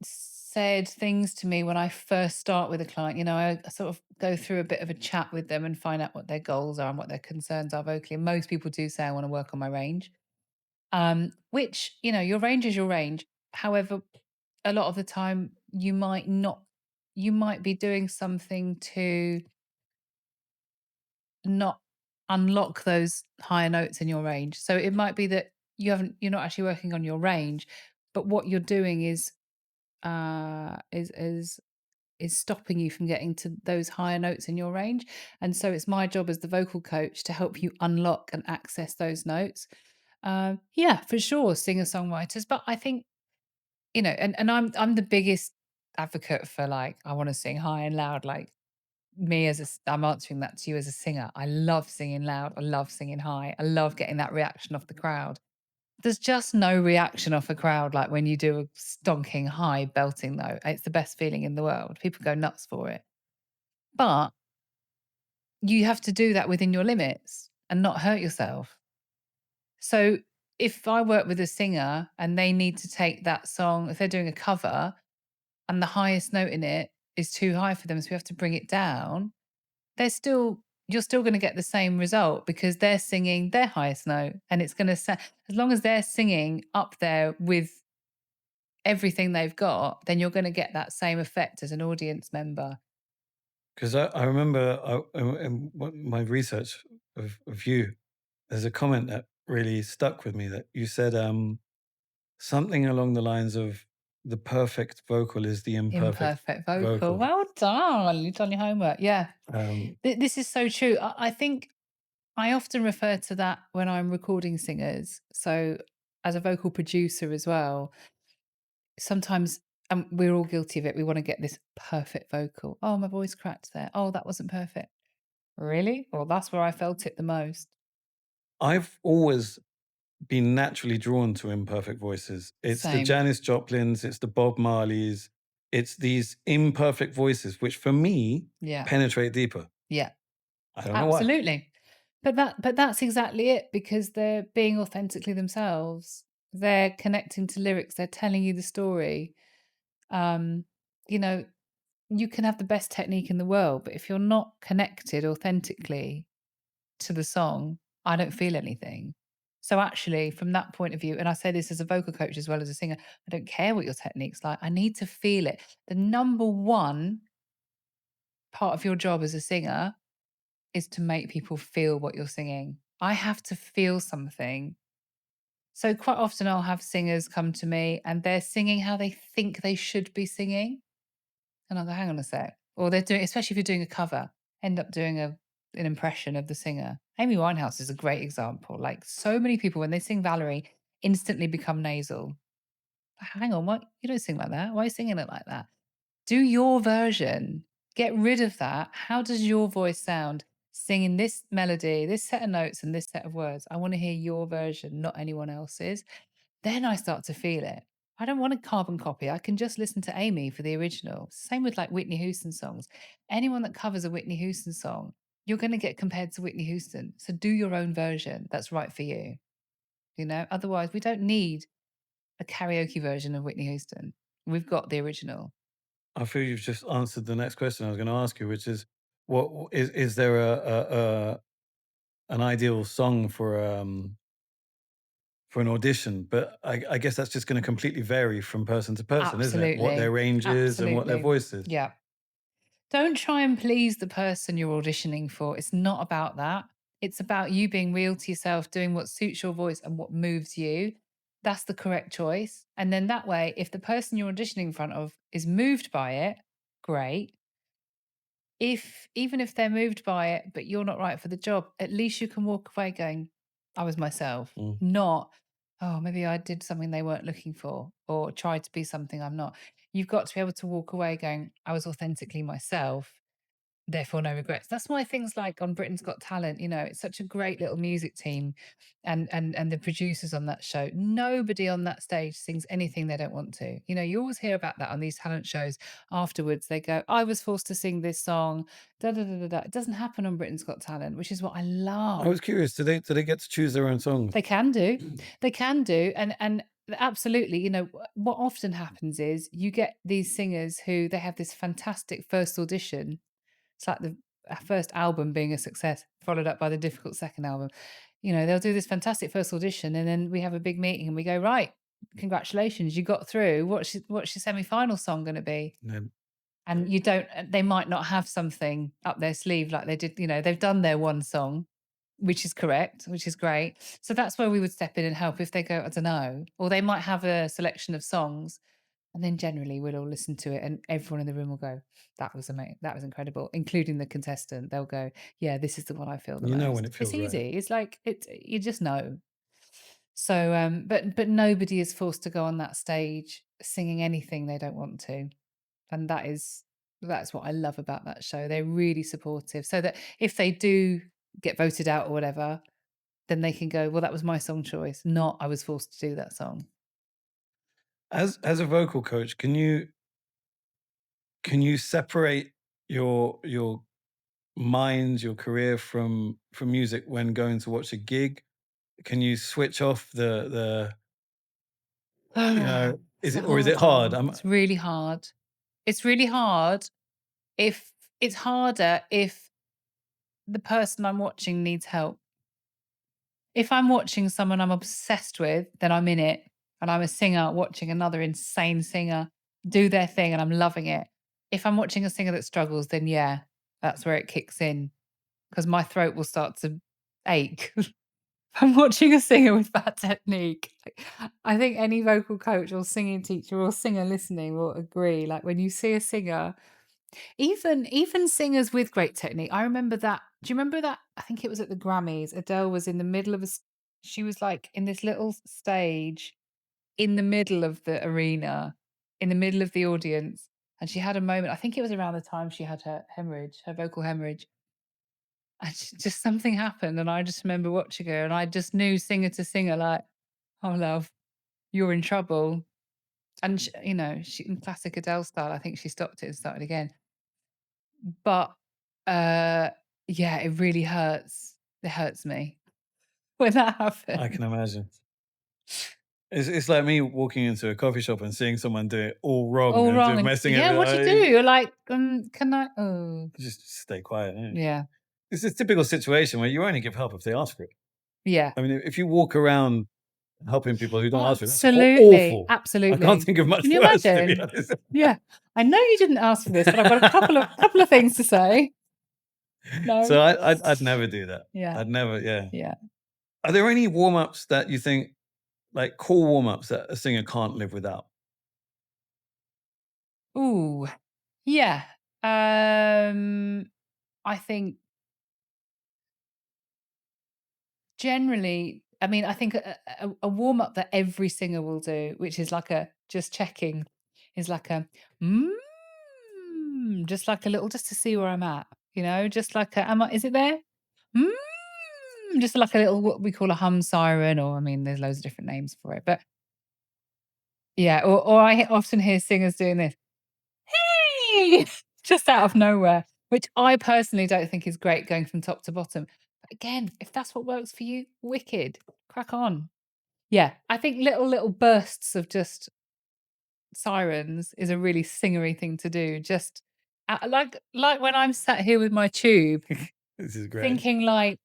said things to me when I first start with a client. You know, I sort of go through a bit of a chat with them and find out what their goals are and what their concerns are vocally. And most people do say, I want to work on my range. Which, you know, your range is your range. However, a lot of the time you might not, you might be doing something to not unlock those higher notes in your range. So it might be that you're not actually working on your range, but what you're doing is uh is is is stopping you from getting to those higher notes in your range. And so it's my job as the vocal coach to help you unlock and access those notes. Yeah, for sure, singer songwriters. But I think, you know, and I'm the biggest advocate for like I want to sing high and loud. Like me as I'm answering that to you as a singer. I love singing loud. I love singing high. I love getting that reaction off the crowd. There's just no reaction off a crowd like when you do a stonking high belting note. It's the best feeling in the world. People go nuts for it. But you have to do that within your limits and not hurt yourself. So if I work with a singer and they need to take that song, if they're doing a cover and the highest note in it is too high for them, so we have to bring it down, they're still you're still going to get the same result because they're singing their highest note and it's going to sound as long as they're singing up there with everything they've got, then you're going to get that same effect as an audience member. Because I remember my research of you, there's a comment that really stuck with me that you said something along the lines of the perfect vocal is the imperfect Imperfect vocal. vocal. Well done. You've done your homework. Yeah. Um, This is so true. I think I often refer to that when I'm recording singers. So as a vocal producer as well, sometimes we're all guilty of it. We want to get this perfect vocal. Oh, my voice cracked there. Oh, that wasn't perfect. Really? Well, that's where I felt it the most. I've always been naturally drawn to imperfect voices. It's the Same. Janis Joplins, it's the Bob Marleys, it's these imperfect voices which for me Yeah. penetrate deeper. Yeah. I don't know why. Absolutely. But that's exactly it because they're being authentically themselves. They're connecting to lyrics. They're telling you the story. Um, you know, you can have the best technique in the world, but if you're not connected authentically to the song, I don't feel anything. So actually, from that point of view, and I say this as a vocal coach as well as a singer, I don't care what your technique's like. I need to feel it. The number one part of your job as a singer is to make people feel what you're singing. I have to feel something. So quite often I'll have singers come to me and they're singing how they think they should be singing. And I'll go, hang on a sec. Or they're doing, especially if you're doing a cover, end up doing an impression of the singer. Amy Winehouse is a great example. Like so many people, when they sing Valerie, instantly become nasal. Hang on, what? You don't sing like that. Why are you singing it like that? Do your version. Get rid of that. How does your voice sound singing this melody, this set of notes, and this set of words? I want to hear your version, not anyone else's. Then I start to feel it. I don't want a carbon copy. I can just listen to Amy for the original. Same with like Whitney Houston songs. Anyone that covers a Whitney Houston song, you're going to get compared to Whitney Houston. So do your own version that's right for you. You know, otherwise, we don't need a karaoke version of Whitney Houston. We've got the original. I feel you've just answered the next question I was going to ask you, which is, what is there an ideal song for an audition? But I guess that's just going to completely vary from person to person, isn't it? What their Absolutely. range is and what their Absolutely. voice is. Yeah. Don't try and please the person you're auditioning for. It's not about that. It's about you being real to yourself, doing what suits your voice and what moves you. That's the correct choice. And then that way, if the person you're auditioning in front of is moved by it, great. If even if they're moved by it, but you're not right for the job, at least you can walk away going, I was myself, Mm. not, oh, maybe I did something they weren't looking for or tried to be something I'm not. You've got to be able to walk away going, I was authentically myself, therefore no regrets. That's why things like on Britain's Got Talent, you know, it's such a great little music team, and the producers on that show, nobody on that stage sings anything they don't want to. You know, you always hear about that on these talent shows. Afterwards they go, I was forced to sing this song, da da da da da. It doesn't happen on Britain's Got Talent, which is what I I love. was curious, do they get to choose their own songs? They can do. They can do. And absolutely, you know, what often happens is you get these singers who they have this fantastic first audition. It's like the first album being a success, followed up by the difficult second album. You know, they'll do this fantastic first audition, and then we have a big meeting, and we go, right, congratulations, you got through. What's your semi-final song going to be? No. And you don't. They might not have something up their sleeve like they did. You know, they've done their one song, which is correct, which is great. So that's where we would step in and help if they go, I don't know, or they might have a selection of songs, and then generally we'll all listen to it and everyone in the room will go, that was amazing. That was incredible, including the contestant. They'll go, yeah, this is the one I feel the You know when most. it It's feels right. easy. It's like you just know. So but nobody is forced to go on that stage singing anything they don't want to. And that's what I love about that show. They're really supportive. So that if they do get voted out or whatever, then they can go, well, that was my song choice, not I was forced to do that song. As a vocal coach, can you separate your mind, your career from music when going to watch a gig? Can you switch off the It's is a it, or is hard it hard? one. It's really hard. It's really hard if it's harder if the person I'm watching needs help. If I'm watching someone I'm obsessed with, then I'm in it and I'm a singer watching another insane singer do their thing and I'm loving it. If I'm watching a singer that struggles, then yeah, that's where it kicks in because my throat will start to ache. I'm watching a singer with bad technique. Like, I think any vocal coach or singing teacher or singer listening will agree. Like when you see a singer, even singers with great technique. I remember that. Do you remember that? I think it was at the Grammys. Adele was in the middle of she was like in this little stage in the middle of the arena, in the middle of the audience, and she had a moment. I think it was around the time she had her hemorrhage, her vocal hemorrhage. And just something happened, and I just remember watching her, and I just knew singer to singer, like, "Oh, love, you're in trouble." And you know, she in classic Adele style, I think she stopped it and started again. But uh, yeah, it really hurts. It hurts me when that I happens. can imagine. It's like me walking into a coffee shop and seeing someone do it all wrong All and wrong, just and messing yeah, everything. what do you do? You're like, can I? Oh, Just stay quiet. Yeah. yeah, It's a typical situation where you only give help if they ask for it. yeah. I mean, if you walk around helping people who don't Oh, ask for it, that's absolutely, awful. I can't absolutely. think of much Can you worse, to be imagine? honest. Yeah, I know you didn't ask for this, but I've got a couple of things to say. So No. I'd never do that. Yeah, I'd never, yeah. yeah. Are there any warm-ups that you think, like, cool warm-ups that a singer can't live without? Ooh, yeah. Um, I think generally, I mean, I think a warm up that every singer will do, which is like a just checking, is like a just like a little, just to see where I'm at, just like a, am I, is it there? Just like a little, what we call a hum siren, or I mean, there's loads of different names for it, but yeah, or I often hear singers doing this. Just out of nowhere, which I personally don't think is great going from top to bottom. But again, if that's what works for you, wicked. Crack on. Yeah, I think little bursts of just sirens is a really singery thing to do. Just like when I'm sat here with my tube, This is great. thinking like,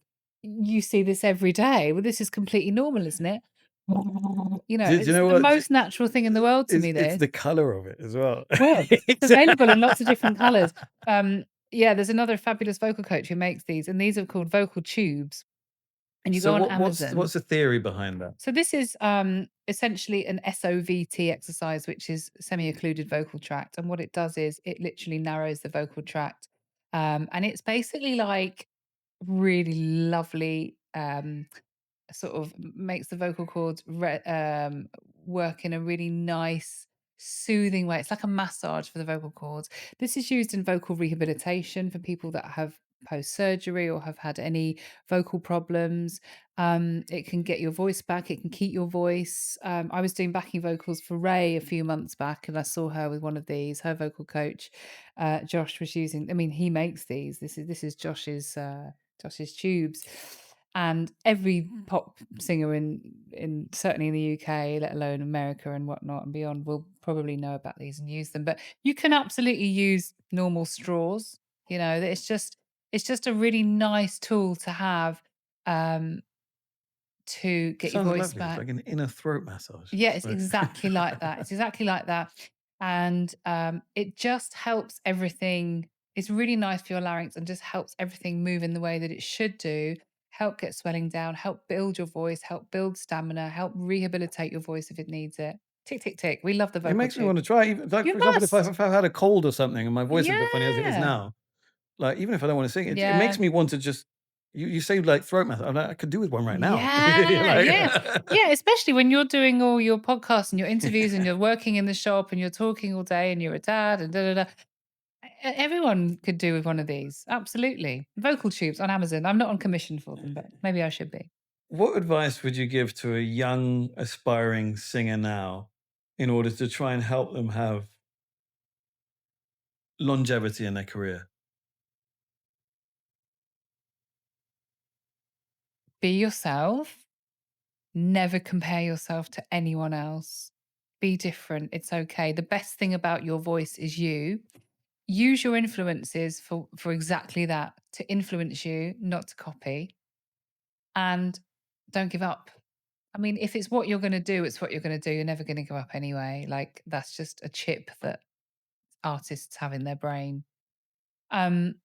you see this every day. Well, this is completely normal, isn't it? Do you It's know the what? most natural thing in the world to me. It's This. the color of it as well. Well, it's It's available in lots of different colours. Yeah, there's another fabulous vocal coach who makes these, and these are called vocal tubes. And you So go on what's Amazon. the theory behind that? So this is essentially an SOVT exercise, which is semi-occluded vocal tract. And what it does is it literally narrows the vocal tract. And it's basically like really lovely sort of makes the vocal cords work in a really nice, soothing way. It's like a massage for the vocal cords. This is used in vocal rehabilitation for people that have post surgery or have had any vocal problems. It can get your voice back. It can keep your voice. I was doing backing vocals for Ray a few months back, and I saw her with one of these. Her vocal coach, Josh, was using. I mean, he makes these. This is Josh's tubes, and every pop singer in certainly in the UK, let alone America and whatnot and beyond, will probably know about these and use them. But you can absolutely use normal straws. That it's just a really nice tool to have, um, to get your Sounds voice lovely. It's back. like an inner throat massage. Yeah, It's it's like exactly like that. It's exactly like that. And it just helps everything. It's really nice for your larynx and just helps everything move in the way that it should do. Help get swelling down, help build your voice, help build stamina, help rehabilitate your voice if it needs it. Tick, tick, tick. We love the it vocal makes me tube. want to try. Even like, You for example, must. if I've had a cold or something and my voice is a bit funny as it is Yeah. now, like even if I don't want to sing, it Yeah. makes me want to just. You say like throat massage. I'm like, I could do with one right now. You're Yeah. like, Yeah. Yeah. Especially when you're doing all your podcasts and your interviews and you're working in the shop and you're talking all day and you're a dad and da da da. Everyone could do with one of these. Absolutely. Vocal tubes on Amazon. I'm not on commission for them, but maybe I should be. what advice would you give to a young aspiring singer now, in order to try and help them have longevity in their career? Be yourself. Never compare yourself to anyone else. Be different. It's okay. The best thing about your voice is you. Use your influences for exactly that, to influence you, not to copy. And don't give up. I mean, if it's what you're going to do, it's what you're going to do. You're never going to give up anyway. Like, that's just a chip that artists have in their brain. Um,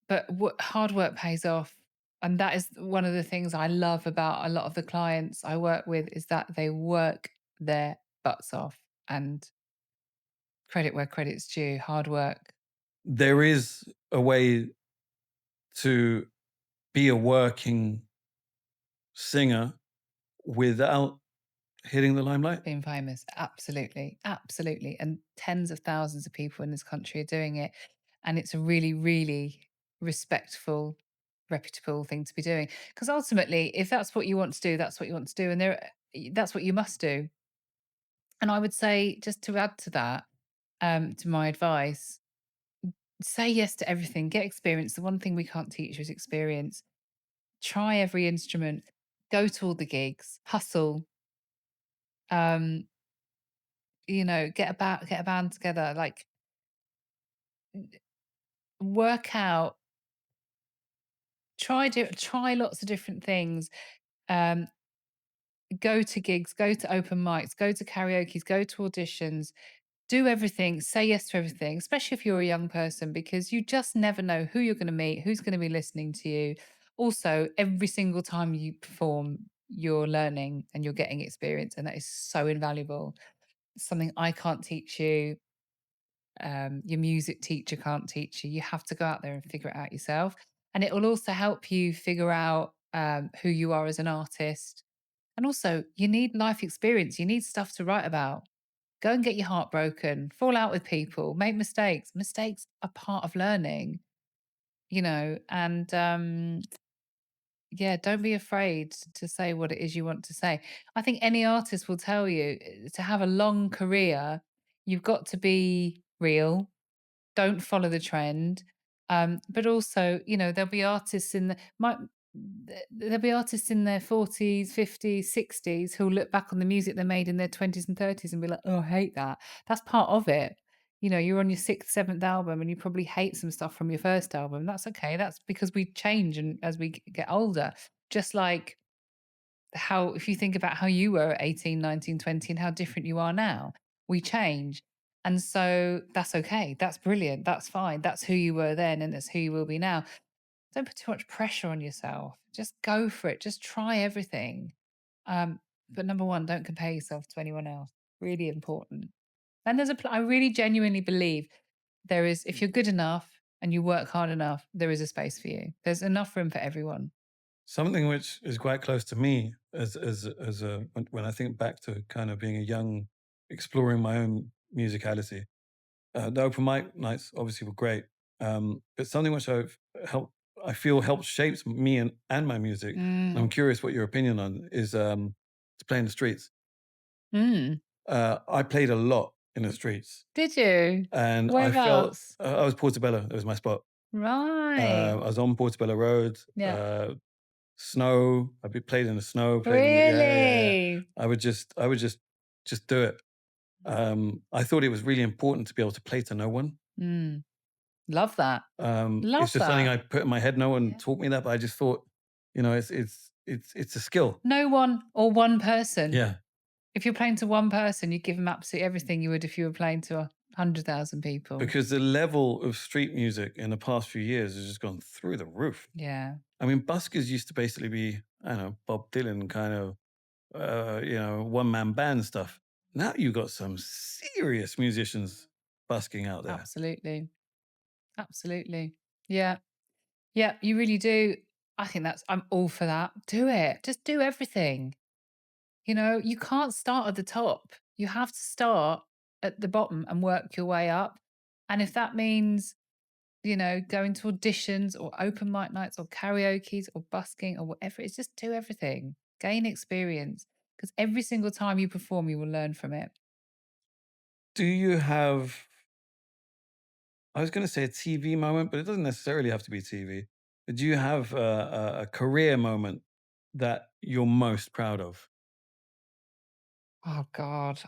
But what hard work pays off. And that is one of the things I love about a lot of the clients I work with, is that they work their butts off, and credit where credit's due, hard work. There is a way to be a working singer without hitting the limelight. Being famous. Absolutely. Absolutely. And tens of thousands of people in this country are doing it. And it's a really, really respectful, reputable thing to be doing. Because ultimately, if that's what you want to do, that's what you want to do. And that's what you must do. And I would say, just to add to that, to my advice, say yes to everything, get experience. The one thing we can't teach you is experience. Try every instrument, go to all the gigs, hustle, um, get a band together, like work out, try lots of different things. Um, go to gigs, go to open mics, go to karaoke's, go to auditions, do everything, say yes to everything, especially if you're a young person, because you just never know who you're going to meet, who's going to be listening to you, Also, every single time you perform, you're learning and you're getting experience, and that is so invaluable. Something I can't teach you, your music teacher can't teach you. You have to go out there and figure it out yourself. And it will also help you figure out who you are as an artist. And also, you need life experience. You need stuff to write about. Go and get your heart broken, fall out with people, make mistakes. Mistakes are part of learning, and yeah, don't be afraid to say what it is you want to say. I think any artist will tell you to have a long career, you've got to be real, don't follow the trend. But also, there'll be artists there'll be artists in their 40s, 50s, 60s who'll look back on the music they made in their 20s and 30s and be like, oh, I hate that. That's part of it. You're on your sixth, seventh album and you probably hate some stuff from your first album. That's okay. That's because we change and as we get older. Just like how if you think about how you were at 18, 19, 20, and how different you are now, we change. And so that's okay. That's brilliant. That's fine. That's who you were then and that's who you will be now. Don't put too much pressure on yourself. Just go for it. Just try everything. But number one, don't compare yourself to anyone else. Really important. And I really genuinely believe there is, if you're good enough and you work hard enough, there is a space for you. There's enough room for everyone. Something which is quite close to me as a when I think back to kind of being a young, exploring my own musicality. The open mic nights obviously were great, but something which I feel helped shapes me and my music. And I'm Mm. curious what your opinion on is to play in the streets. Mm. I played a lot in the streets, Did you? and I felt Whereabouts? I was Portobello. That was my spot. I Right. was on Portobello Road. Yeah. Snow. Played in the snow. Played in the yeah. Really? I would just do it. I thought it was really important to be able to play to no one. Mm. Love that. It's Love just something that. I put in my head. No one Yeah. taught me that, but I just thought, it's a skill. No one or one person. Yeah, If you're playing to one person, you give them absolutely everything you would if you were playing to 100,000 people. because the level of street music in the past few years has just gone through the roof. Yeah. I mean, buskers used to basically be, I don't know, Bob Dylan kind of, one man band stuff. Now you got some serious musicians busking out there. Absolutely. Absolutely. Yeah. Yeah, you really do. I'm all for that. Do it. Just do everything. You can't start at the top. You have to start at the bottom and work your way up. And if that means, going to auditions or open mic nights or karaoke's or busking or whatever, it's just do everything. Gain experience. Because every single time you perform, you will learn from it. Do you have, I was going to say a TV moment, but it doesn't necessarily have to be TV. Do you have a career moment that you're most proud of? Oh God,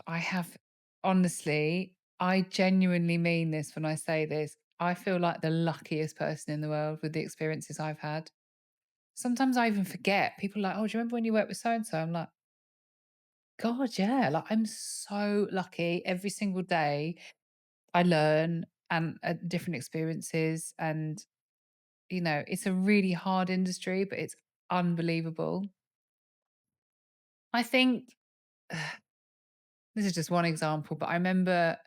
honestly, I genuinely mean this when I say this. I feel like the luckiest person in the world with the experiences I've had. Sometimes I even forget. People are like, oh, do you remember when you worked with so and so? I'm like, God, yeah. Like, I'm so lucky. Every single day I learn and different experiences. And, it's a really hard industry, but it's unbelievable. I think this is just one example, but I remember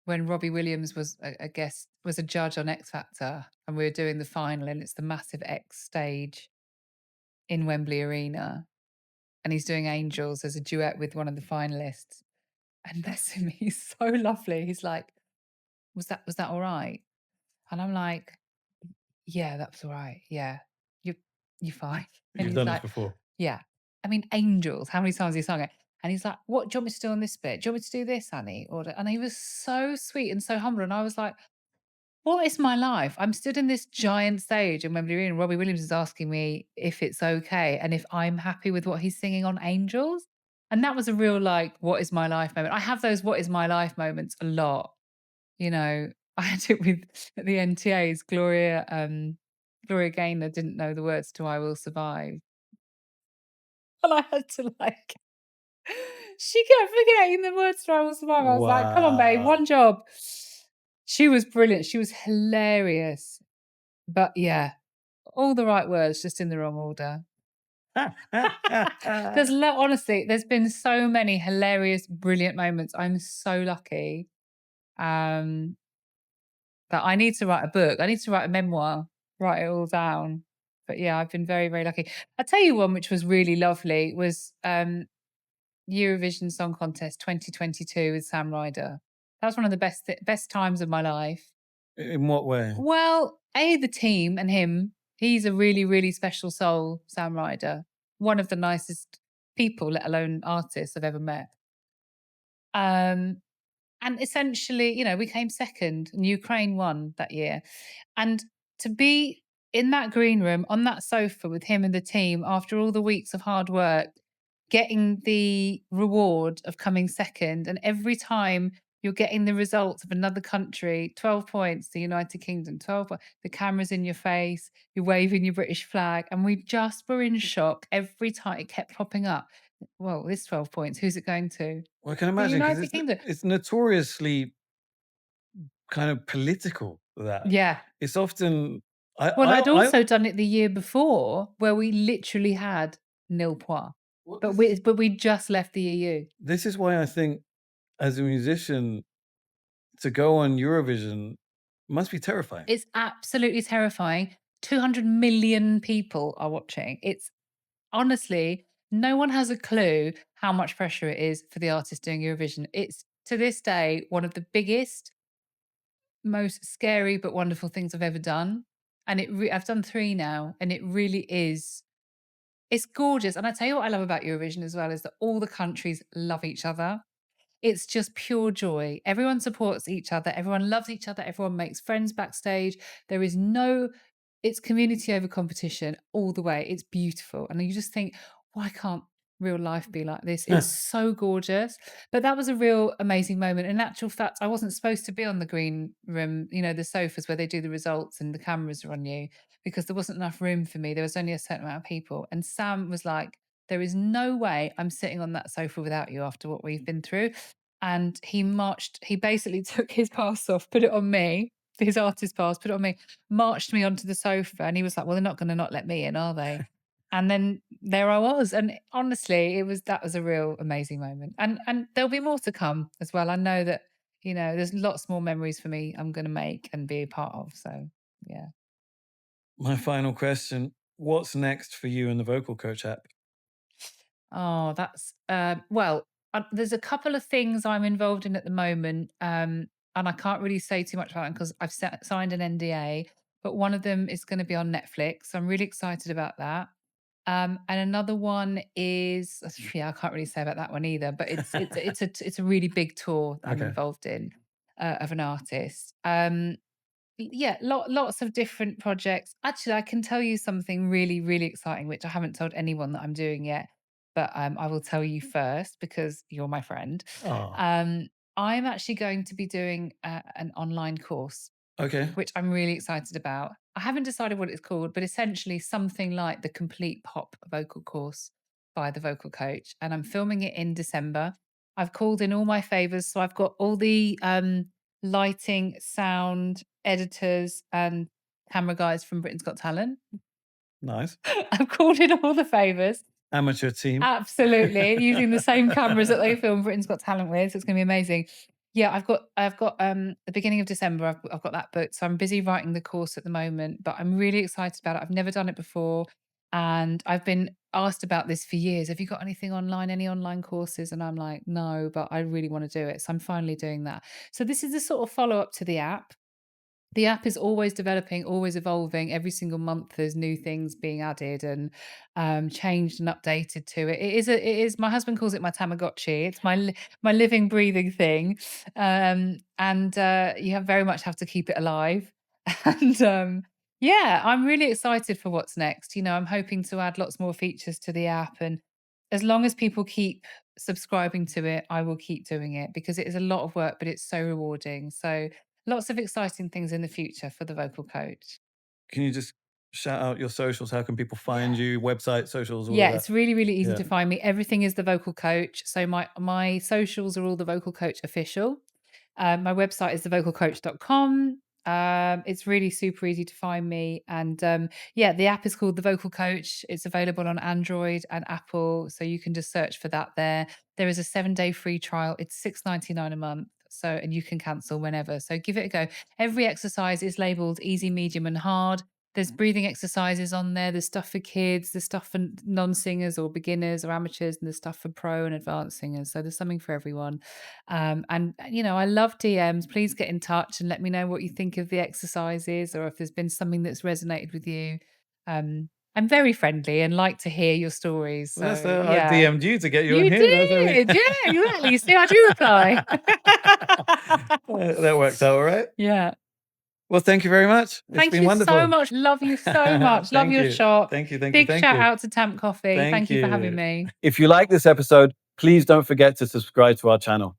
when Robbie Williams was a guest, was a judge on X Factor, and we were doing the final, and it's the massive X stage in Wembley Arena, and he's doing Angels as a duet with one of the finalists. And bless him, he's so lovely. He's like, "Was that all right?" And I'm like, "Yeah, that was all right. Yeah, you you're fine." And You've he's done this like, before. "Yeah." I mean, Angels. How many times he sung it? And he's like, "What do you want me to do on this bit? Do you want me to do this, Annie?" And he was so sweet and so humble. And I was like, what is my life? I'm stood in this giant stage in Wembley Arena. Robbie Williams is asking me if it's okay and if I'm happy with what he's singing on Angels. And that was a real like, what is my life moment. I have those what is my life moments a lot. You know, I had it with the NTAs. Gloria Gaynor didn't know the words to I Will Survive. And I had to like she kept forgetting the words to I Will Survive. I was like, come on, babe, Wow. one job. She was brilliant. She was hilarious. But yeah. all the right words, just in the wrong order. Honestly, there's been so many hilarious, brilliant moments. I'm so lucky. Um, that I need to write a book. I need to write a memoir, write it all down. But yeah, I've been very, very lucky. I'll tell you one which was really lovely was Eurovision Song Contest 2022 with Sam Ryder. That was one of the best times of my life. In what way? Well, the team and him, he's a really, really special soul, Sam Ryder. One of the nicest people, let alone artists I've ever met. Um, and essentially, we came second and Ukraine won that year. And to be in that green room on that sofa with him and the team after all the weeks of hard work, getting the reward of coming second, and every time you're getting the results of another country, 12 points, the United Kingdom, 12 the camera's in your face, you're waving your British flag, and we just were in shock every time it kept popping up. Well, this 12 points, who's it going to? Well, I can The imagine because United Kingdom. it's notoriously kind of political, that. Yeah. It's often Well, I'd I also done it the year before where we literally had nil points, well, but we just left the EU. this is why I think as a musician to go on Eurovision must be terrifying. It's absolutely terrifying. 200 million people are watching. It's honestly, no one has a clue how much pressure it is for the artist doing Eurovision. It's to this day one of the biggest, most scary but wonderful things I've ever done. And I've done 3 now, and it really is. It's gorgeous. And I tell you what I love about Eurovision as well is that all the countries love each other. It's just pure joy. Everyone supports each other. Everyone loves each other. Everyone makes friends backstage. There is no, it's community over competition all the way. It's beautiful. And you just think, why can't real life be like this? It's so gorgeous. But that was a real amazing moment. In actual fact, I wasn't supposed to be on the green room, the sofas where they do the results and the cameras are on you, because there wasn't enough room for me. There was only a certain amount of people. And Sam was like, there is no way I'm sitting on that sofa without you after what we've been through. And he basically took his pass off, put it on me, his artist pass, put it on me, marched me onto the sofa. And he was like, well, they're not going to not let me in, are they? And then there I was. And honestly, that was a real amazing moment. And there'll be more to come as well. I know that, there's lots more memories for me I'm going to make and be a part of. So yeah. My final question, what's next for you in the Vocal Coach app? Oh, that's well, there's a couple of things I'm involved in at the moment, and I can't really say too much about them because I've signed an NDA. But one of them is going to be on Netflix. So I'm really excited about that. And another one is yeah, I can't really say about that one either. But it's a really big tour that I'm Okay. involved in of an artist. Yeah, lots of different projects. Actually, I can tell you something really, really exciting, which I haven't told anyone that I'm doing yet, but I will tell you first because you're my friend. Oh, Um, I'm actually going to be doing an online course, okay. which I'm really excited about. I haven't decided what it's called, but essentially something like the complete pop vocal course by the vocal coach. And I'm filming it in December. I've called in all my favors. So I've got all the lighting, sound, editors, and camera guys from Britain's Got Talent. Nice. I've called in all the favors. Amateur team. Absolutely, using the same cameras that they film Britain's Got Talent with, so it's gonna be amazing. Yeah, I've got the beginning of December, I've got that booked, so I'm busy writing the course at the moment, but I'm really excited about it. I've never done it before, and I've been asked about this for years. "Have you got anything online, any online courses?" And I'm like, "No, but I really wanna do it," so I'm finally doing that. So this is a sort of follow-up to the app. The app is always developing, always evolving. Every single month, there's new things being added and changed and updated to it. It is. My husband calls it my Tamagotchi. It's my living, breathing thing, and you have very much have to keep it alive. And yeah, I'm really excited for what's next. I'm hoping to add lots more features to the app, and as long as people keep subscribing to it, I will keep doing it because it is a lot of work, but it's so rewarding. So lots of exciting things in the future for the vocal coach. Can you just shout out your socials? How can people find Yeah. you? Website, socials, all of Yeah, that? it's really, really easy Yeah. to find me. Everything is the vocal coach. So my socials are all the vocal coach official. My website is thevocalcoach.com. It's really super easy to find me. And yeah, the app is called The Vocal Coach. It's available on Android and Apple. So you can just search for that there. There is a 7-day free trial. It's $6.99 a month. So, and you can cancel whenever. So give it a go. Every exercise is labeled easy, medium, and hard. There's breathing exercises on there. There's stuff for kids, there's stuff for non-singers or beginners or amateurs, and there's stuff for pro and advanced singers. So there's something for everyone. And I love DMs. Please get in touch and let me know what you think of the exercises or if there's been something that's resonated with you. I'm very friendly and like to hear your stories. Well, that's So I yeah. DM'd you to get you on You here. That's how did. Yeah, exactly. See, I do reply. that works out all right. Yeah. Well, thank you very much. It's Thank been you wonderful. so much. Love you so much. Love Thank your you. shop. Thank you. Big shout out to Tamp Coffee. Thank you for having me. If you like this episode, please don't forget to subscribe to our channel.